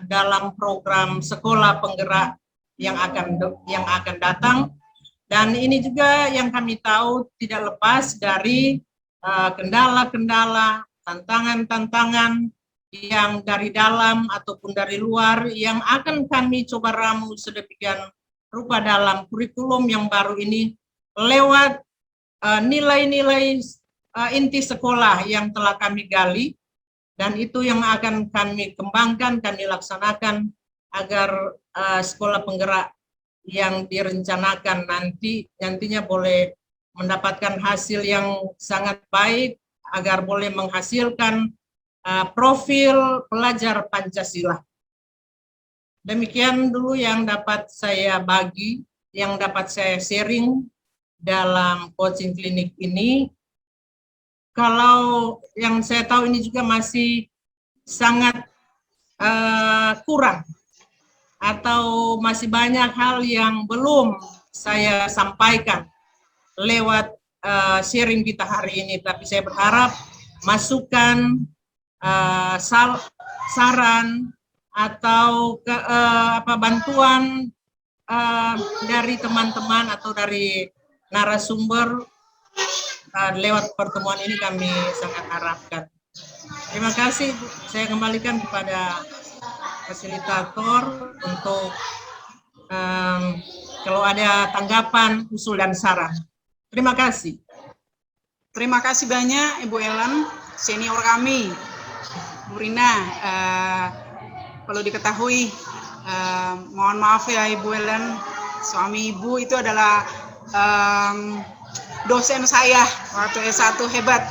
dalam program sekolah penggerak yang akan datang. Dan ini juga yang kami tahu tidak lepas dari kendala-kendala, tantangan-tantangan yang dari dalam ataupun dari luar yang akan kami coba ramu sedemikian rupa dalam kurikulum yang baru ini lewat nilai-nilai inti sekolah yang telah kami gali, dan itu yang akan kami kembangkan, kami laksanakan agar sekolah penggerak yang direncanakan nantinya boleh mendapatkan hasil yang sangat baik, agar boleh menghasilkan profil pelajar Pancasila. Demikian dulu yang dapat saya bagi, yang dapat saya sharing dalam coaching klinik ini. Kalau yang saya tahu ini juga masih sangat kurang, atau masih banyak hal yang belum saya sampaikan lewat sharing kita hari ini, tapi saya berharap masukan, saran atau bantuan dari teman-teman atau dari narasumber lewat pertemuan ini kami sangat harapkan. Terima kasih, saya kembalikan kepada fasilitator untuk kalau ada tanggapan, usul, dan saran. Terima kasih. Terima kasih banyak Ibu Ellen, senior kami. Bu Rina, perlu diketahui, mohon maaf ya Ibu Ellen, suami Ibu itu adalah dosen saya waktu S1 hebat,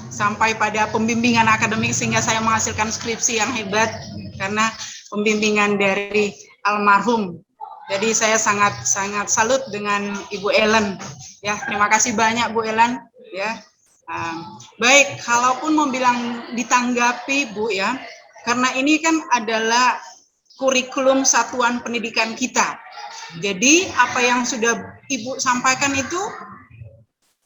sampai pada pembimbingan akademik sehingga saya menghasilkan skripsi yang hebat karena pembimbingan dari almarhum. Jadi saya sangat salut dengan Ibu Ellen. Ya, terima kasih banyak Bu Ellen. Ya, baik. Kalaupun mau bilang ditanggapi Bu ya, karena ini kan adalah kurikulum satuan pendidikan kita. Jadi apa yang sudah Ibu sampaikan itu,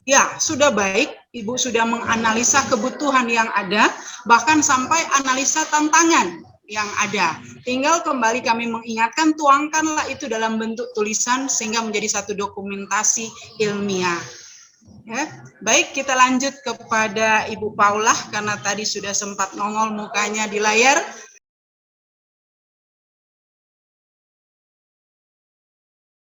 ya sudah baik. Ibu sudah menganalisa kebutuhan yang ada, bahkan sampai analisa tantangan yang ada. Tinggal kembali kami mengingatkan, tuangkanlah itu dalam bentuk tulisan sehingga menjadi satu dokumentasi ilmiah. Ya, baik, kita lanjut kepada Ibu Paula karena tadi sudah sempat nongol mukanya di layar.